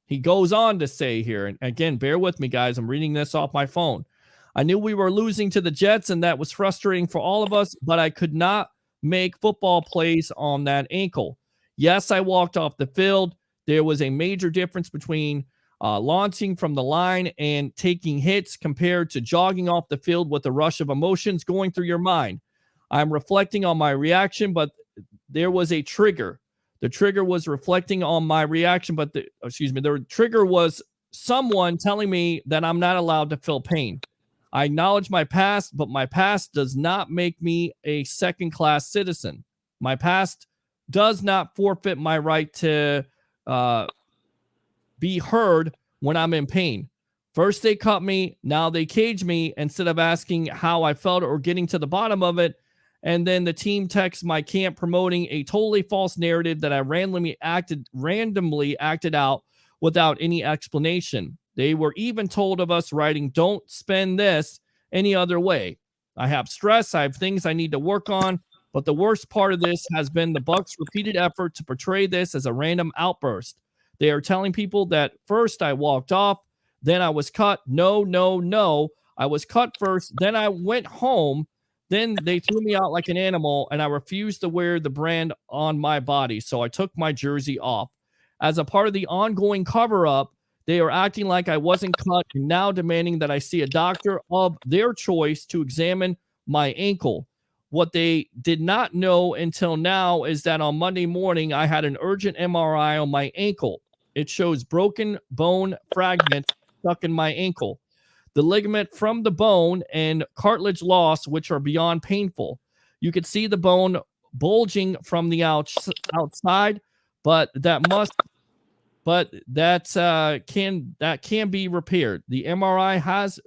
[SPEAKER 3] He goes on to say here, and again, bear with me, guys. I'm reading this off my phone. I knew we were losing to the Jets, and that was frustrating for all of us, but I could not make football plays on that ankle. Yes, I walked off the field. There was a major difference between launching from the line and taking hits compared to jogging off the field with a rush of emotions going through your mind. I'm reflecting on my reaction, but there was a trigger. The trigger was reflecting on my reaction, but the trigger was someone telling me that I'm not allowed to feel pain. I acknowledge my past, but my past does not make me a second-class citizen. My past does not forfeit my right to be heard when I'm in pain. First they cut me, now they cage me instead of asking how I felt or getting to the bottom of it. And then the team texts my camp promoting a totally false narrative that I randomly acted out without any explanation. They were even told of us writing, "Don't spend this any other way. I have stress. I have things I need to work on. But the worst part of this has been the Bucs' repeated effort to portray this as a random outburst. They are telling people that first I walked off, then I was cut. No, no, no. I was cut first, then I went home. Then they threw me out like an animal, and I refused to wear the brand on my body, so I took my jersey off. As a part of the ongoing cover-up, they are acting like I wasn't cut and now demanding that I see a doctor of their choice to examine my ankle. What they did not know until now is that on Monday morning, I had an urgent MRI on my ankle. It shows broken bone fragments stuck in my ankle, the ligament from the bone, and cartilage loss, which are beyond painful. You could see the bone bulging from the outside, but that can be repaired. The MRI has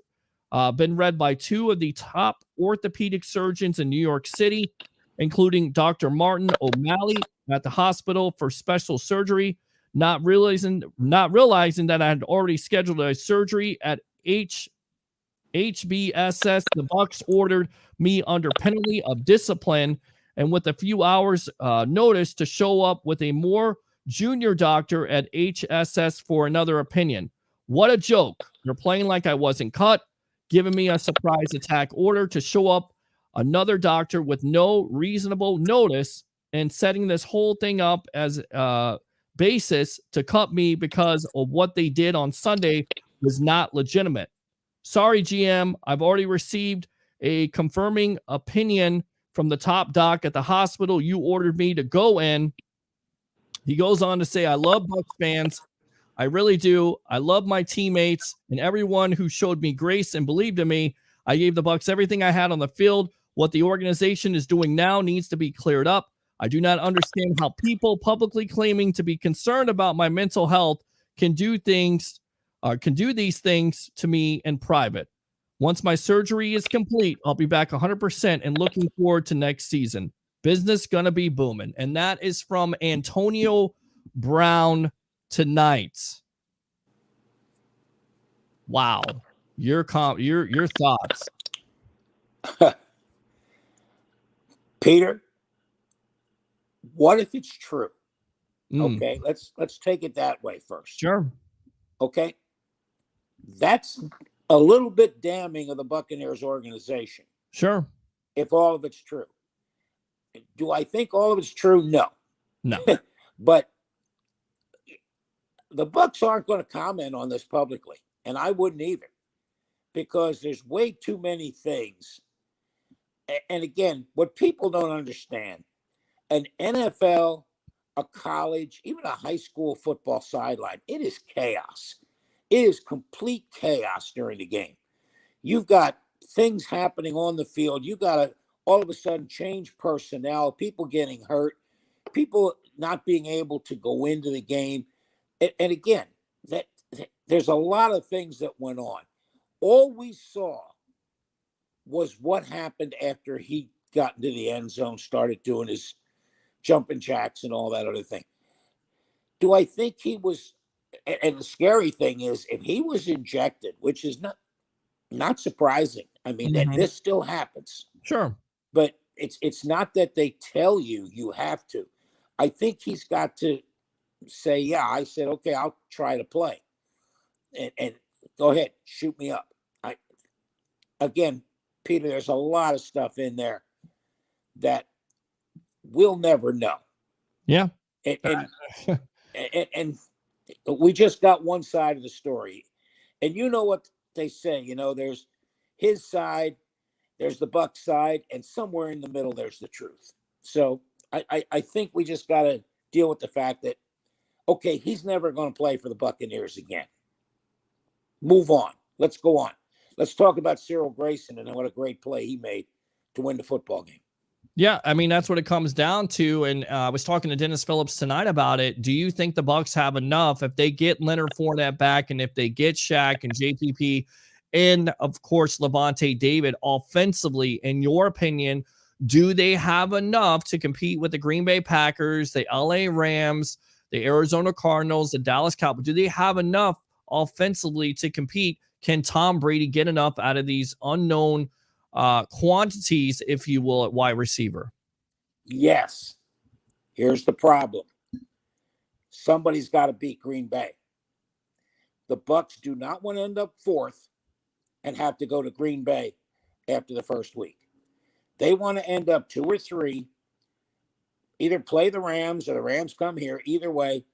[SPEAKER 3] been read by two of the top orthopedic surgeons in New York City, including Dr. Martin O'Malley at the hospital for special surgery, not realizing that I had already scheduled a surgery at HBSS. The Bucs ordered me under penalty of discipline and with a few hours notice to show up with a more junior doctor at HSS for another opinion. What a joke. They're playing like I wasn't cut, giving me a surprise attack order to show up another doctor with no reasonable notice and setting this whole thing up as a basis to cut me because of what they did on Sunday was not legitimate. Sorry, GM. I've already received a confirming opinion from the top doc at the hospital you ordered me to go in. He goes on to say, I love Bucs fans. I really do. I love my teammates and everyone who showed me grace and believed in me. I gave the Bucs everything I had on the field. What the organization is doing now needs to be cleared up. I do not understand how people publicly claiming to be concerned about my mental health can do these things to me in private. Once my surgery is complete, I'll be back 100% and looking forward to next season. Business gonna be booming. And that is from Antonio Brown tonight. Wow. Your thoughts.
[SPEAKER 7] Peter, what if it's true? Okay, let's take it that way first.
[SPEAKER 3] Sure.
[SPEAKER 7] Okay. That's a little bit damning of the Buccaneers organization.
[SPEAKER 3] Sure.
[SPEAKER 7] If all of it's true. Do I think all of it's true? No. But the Bucs aren't going to comment on this publicly, and I wouldn't either, because there's way too many things. And again, what people don't understand, an NFL, a college, even a high school football sideline, it is chaos. It is complete chaos during the game. You've got things happening on the field. You got to all of a sudden change personnel, people getting hurt, people not being able to go into the game. And again, there's a lot of things that went on. All we saw was what happened after he got into the end zone, started doing his jumping jacks and all that other thing. Do I think he was, and the scary thing is, if he was injected, which is not surprising. I mean, that this still happens.
[SPEAKER 3] Sure.
[SPEAKER 7] But it's not that they tell you have to. I think he's got to say, yeah, I said, okay, I'll try to play. And go ahead, shoot me up. Again, Peter, there's a lot of stuff in there that we'll never know.
[SPEAKER 3] Yeah.
[SPEAKER 7] And we just got one side of the story. And you know what they say, there's his side, there's the Bucs side, and somewhere in the middle, there's the truth. So I think we just got to deal with the fact that, okay, he's never going to play for the Buccaneers again. Move on. Let's go on. Let's talk about Cyril Grayson and what a great play he made to win the football game.
[SPEAKER 3] Yeah, I mean, that's what it comes down to. And I was talking to Dennis Phillips tonight about it. Do you think the Bucs have enough if they get Leonard Fournette back and if they get Shaq and JPP and, of course, Levante David offensively? In your opinion, do they have enough to compete with the Green Bay Packers, the LA Rams, the Arizona Cardinals, the Dallas Cowboys? Do they have enough offensively to compete? Can Tom Brady get enough out of these unknown quantities, if you will, at wide receiver?
[SPEAKER 7] Yes. Here's the problem. Somebody's got to beat Green Bay. The Bucs do not want to end up fourth and have to go to Green Bay after the first week. They want to end up 2 or 3, either play the Rams or the Rams come here, either way,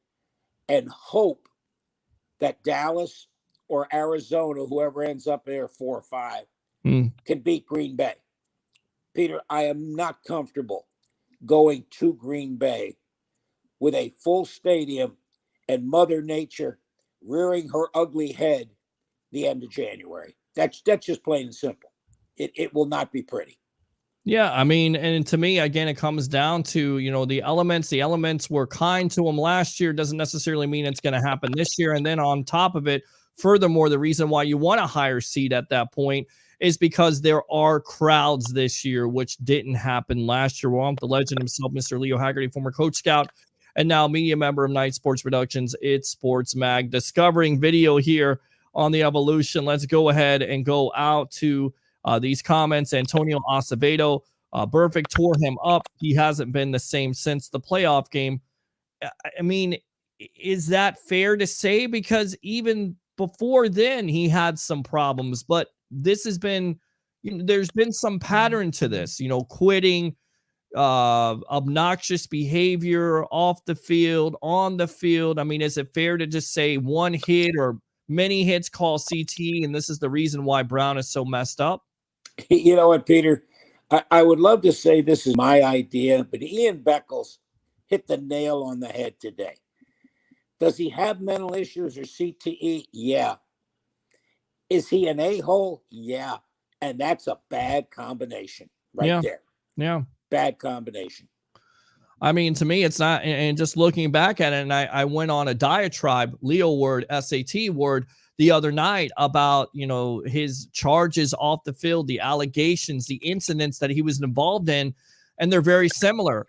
[SPEAKER 7] and hope that Dallas or Arizona, whoever ends up there 4 or 5, can beat Green Bay. Peter, I am not comfortable going to Green Bay with a full stadium and Mother Nature rearing her ugly head the end of January. That's just plain and simple. It will not be pretty.
[SPEAKER 3] Yeah, I mean, and to me, again, it comes down to, the elements. The elements were kind to him last year. Doesn't necessarily mean it's going to happen this year. And then on top of it, furthermore, the reason why you want a higher seed at that point is because there are crowds this year, which didn't happen last year. Well, the legend himself, Mr. Leo Haggerty, former Coach Scout, and now media member of Night Sports Productions, It's Sports Mag, discovering video here on the Evolution. Let's go ahead and go out to these comments. Antonio Acevedo, Burfict tore him up. He hasn't been the same since the playoff game. I mean, is that fair to say? Because even before then, he had some problems, but this has been, there's been some pattern to this, quitting, obnoxious behavior off the field, on the field. I mean, is it fair to just say one hit or many hits call CT, and this is the reason why Brown is so messed up?
[SPEAKER 7] You know what, Peter? I would love to say this is my idea, but Ian Beckles hit the nail on the head today. Does he have mental issues or CTE? Yeah. Is he an a-hole? Yeah. And that's a bad combination there.
[SPEAKER 3] Yeah.
[SPEAKER 7] Bad combination.
[SPEAKER 3] I mean, to me, it's not. And just looking back at it, and I went on a diatribe, Leo word, SAT word, the other night about, his charges off the field, the allegations, the incidents that he was involved in. And they're very similar,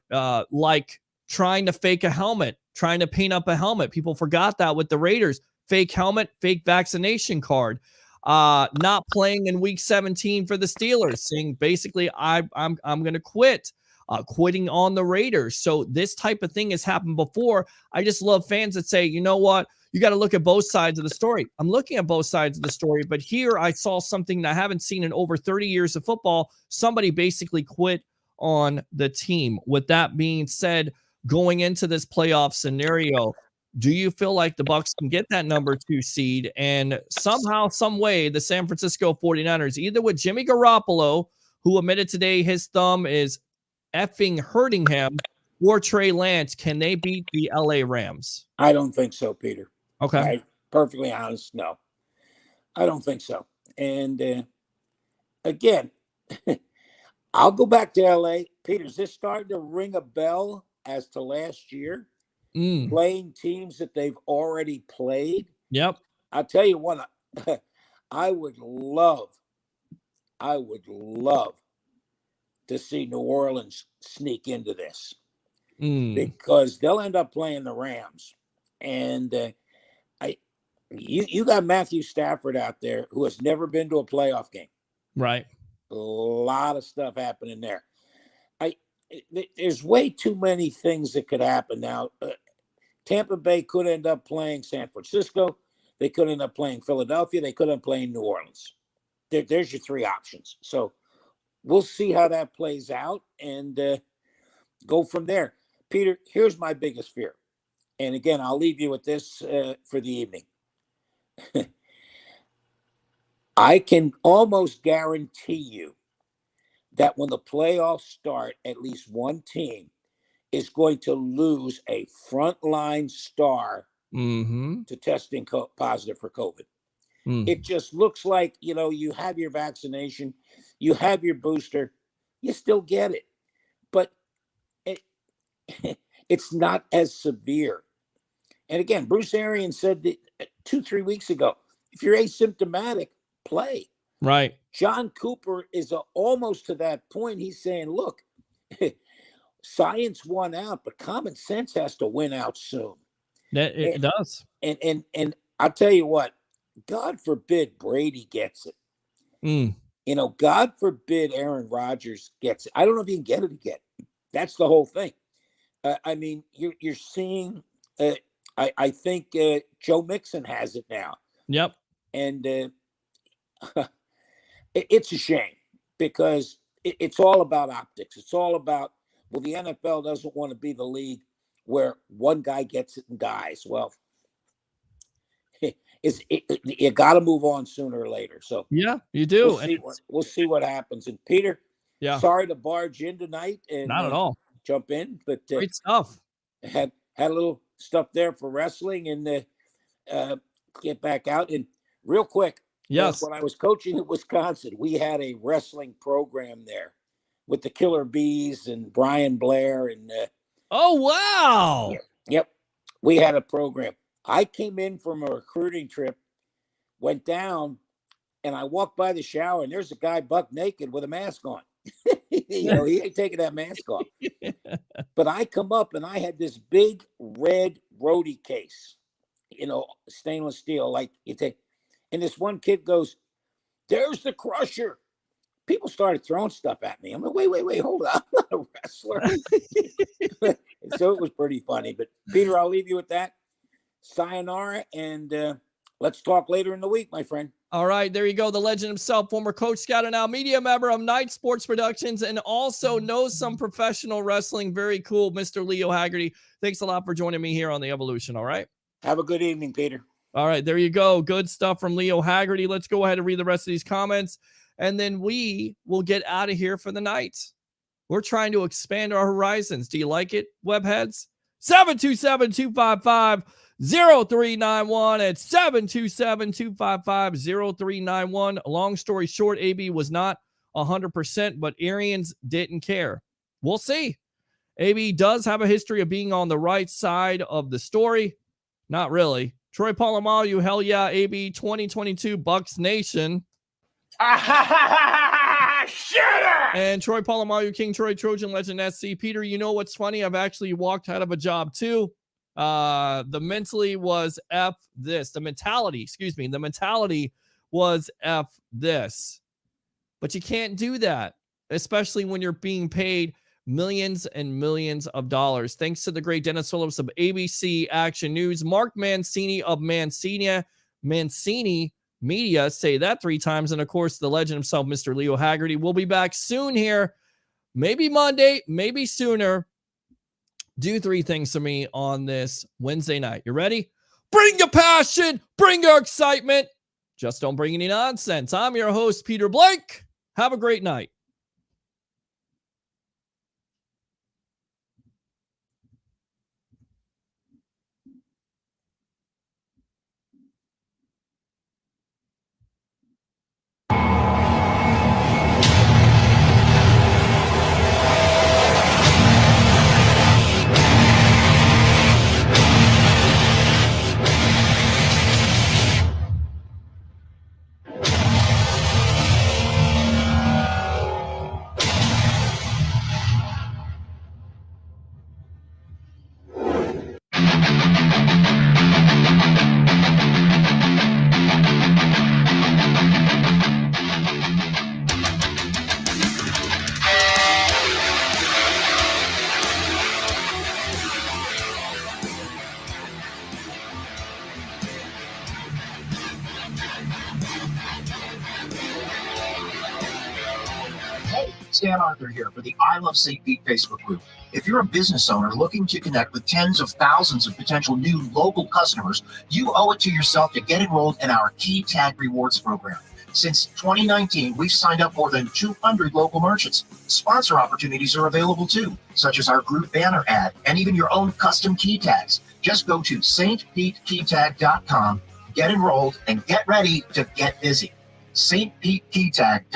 [SPEAKER 3] like trying to fake a helmet, trying to paint up a helmet. People forgot that with the Raiders. Fake helmet, fake vaccination card. Not playing in week 17 for the Steelers, saying basically I'm going to quit. Quitting on the Raiders. So this type of thing has happened before. I just love fans that say, you know what? You got to look at both sides of the story. I'm looking at both sides of the story, but here I saw something that I haven't seen in over 30 years of football. Somebody basically quit on the team. With that being said, going into this playoff scenario, do you feel like the Bucs can get that number 2 seed and somehow, some way, the San Francisco 49ers, either with Jimmy Garoppolo, who admitted today his thumb is effing hurting him, or Trey Lance, can they beat the LA Rams?
[SPEAKER 7] I don't think so, Peter.
[SPEAKER 3] Okay.
[SPEAKER 7] Perfectly honest, no. I don't think so. And again, I'll go back to LA. Peter, is this starting to ring a bell as to last year? Playing teams that they've already played?
[SPEAKER 3] Yep.
[SPEAKER 7] I'll tell you what, I would love to see New Orleans sneak into this because they'll end up playing the Rams. And you got Matthew Stafford out there who has never been to a playoff game.
[SPEAKER 3] Right.
[SPEAKER 7] A lot of stuff happening there. There's way too many things that could happen now. Tampa Bay could end up playing San Francisco. They could end up playing Philadelphia. They could end up playing New Orleans. There's your 3 options. So we'll see how that plays out and go from there. Peter, here's my biggest fear. And again, I'll leave you with this for the evening. I can almost guarantee you that when the playoffs start, at least one team is going to lose a frontline star to testing positive for COVID. It just looks like, you have your vaccination, you have your booster, you still get it. But it's not as severe. And again, Bruce Arians said that 2-3 weeks ago, if you're asymptomatic, play.
[SPEAKER 3] Right.
[SPEAKER 7] John Cooper is almost to that point. He's saying, look, science won out, but common sense has to win out soon.
[SPEAKER 3] It does.
[SPEAKER 7] And I'll tell you what, God forbid Brady gets it. God forbid Aaron Rodgers gets it. I don't know if he can get it again. That's the whole thing. I mean, you're seeing. I think Joe Mixon has it now.
[SPEAKER 3] Yep.
[SPEAKER 7] And it's a shame because it's all about optics. It's all about, well, the NFL doesn't want to be the league where one guy gets it and dies. Well, you got to move on sooner or later. So
[SPEAKER 3] yeah, you do.
[SPEAKER 7] We'll see what happens. And Peter,
[SPEAKER 3] yeah,
[SPEAKER 7] sorry to barge in tonight and
[SPEAKER 3] not at all
[SPEAKER 7] jump in, but
[SPEAKER 3] great stuff.
[SPEAKER 7] Had a little stuff there for wrestling and get back out. And real quick,
[SPEAKER 3] yes,
[SPEAKER 7] when I was coaching at Wisconsin, we had a wrestling program there with the Killer Bees and Brian Blair and
[SPEAKER 3] oh wow,
[SPEAKER 7] yep, we had a program. I came in from a recruiting trip, went down, and I walked by the shower, and there's a guy buck naked with a mask on. He ain't taking that mask off. But I come up, and I had this big red roadie case, stainless steel, like you take. And this one kid goes, "There's the Crusher." People started throwing stuff at me. I'm like, wait, hold on. I'm not a wrestler. So it was pretty funny. But Peter, I'll leave you with that. Sayonara, and let's talk later in the week, my friend.
[SPEAKER 3] All right, there you go. The legend himself, former Coach Scout and now media member of Night Sports Productions, and also knows some professional wrestling. Very cool, Mr. Leo Haggerty. Thanks a lot for joining me here on The Evolution, all right?
[SPEAKER 7] Have a good evening, Peter.
[SPEAKER 3] All right, there you go. Good stuff from Leo Haggerty. Let's go ahead and read the rest of these comments, and then we will get out of here for the night. We're trying to expand our horizons. Do you like it, webheads? 727-255-0391 at 727-255-0391. Long story short, AB was not 100%, but Arians didn't care. We'll see. AB does have a history of being on the right side of the story. Not really. Troy Polamalu, hell yeah, AB 2022 Bucks Nation. And Troy Polamalu, King Troy, Trojan Legend SC. Peter, you know what's funny? I've actually walked out of a job too. The mentality was F this. The mentality was F this. But you can't do that, especially when you're being paid millions and millions of dollars. Thanks to the great Denis Phillips of ABC Action News, Mark Mancini of Mancini Media, say that 3 times, and of course the legend himself, Mr. Leo Haggerty. We'll be back soon here, maybe Monday, maybe sooner. Do 3 things for me on this Wednesday night. You ready? Bring your passion, bring your excitement. Just don't bring any nonsense. I'm your host, Peter Blake. Have a great night.
[SPEAKER 1] Stan Arthur here for the I Love St. Pete Facebook group. If you're a business owner looking to connect with tens of thousands of potential new local customers, you owe it to yourself to get enrolled in our Key Tag Rewards program. Since 2019, we've signed up more than 200 local merchants. Sponsor opportunities are available too, such as our group banner ad and even your own custom key tags. Just go to stpetekeytag.com, get enrolled, and get ready to get busy. St. Pete Key Tag.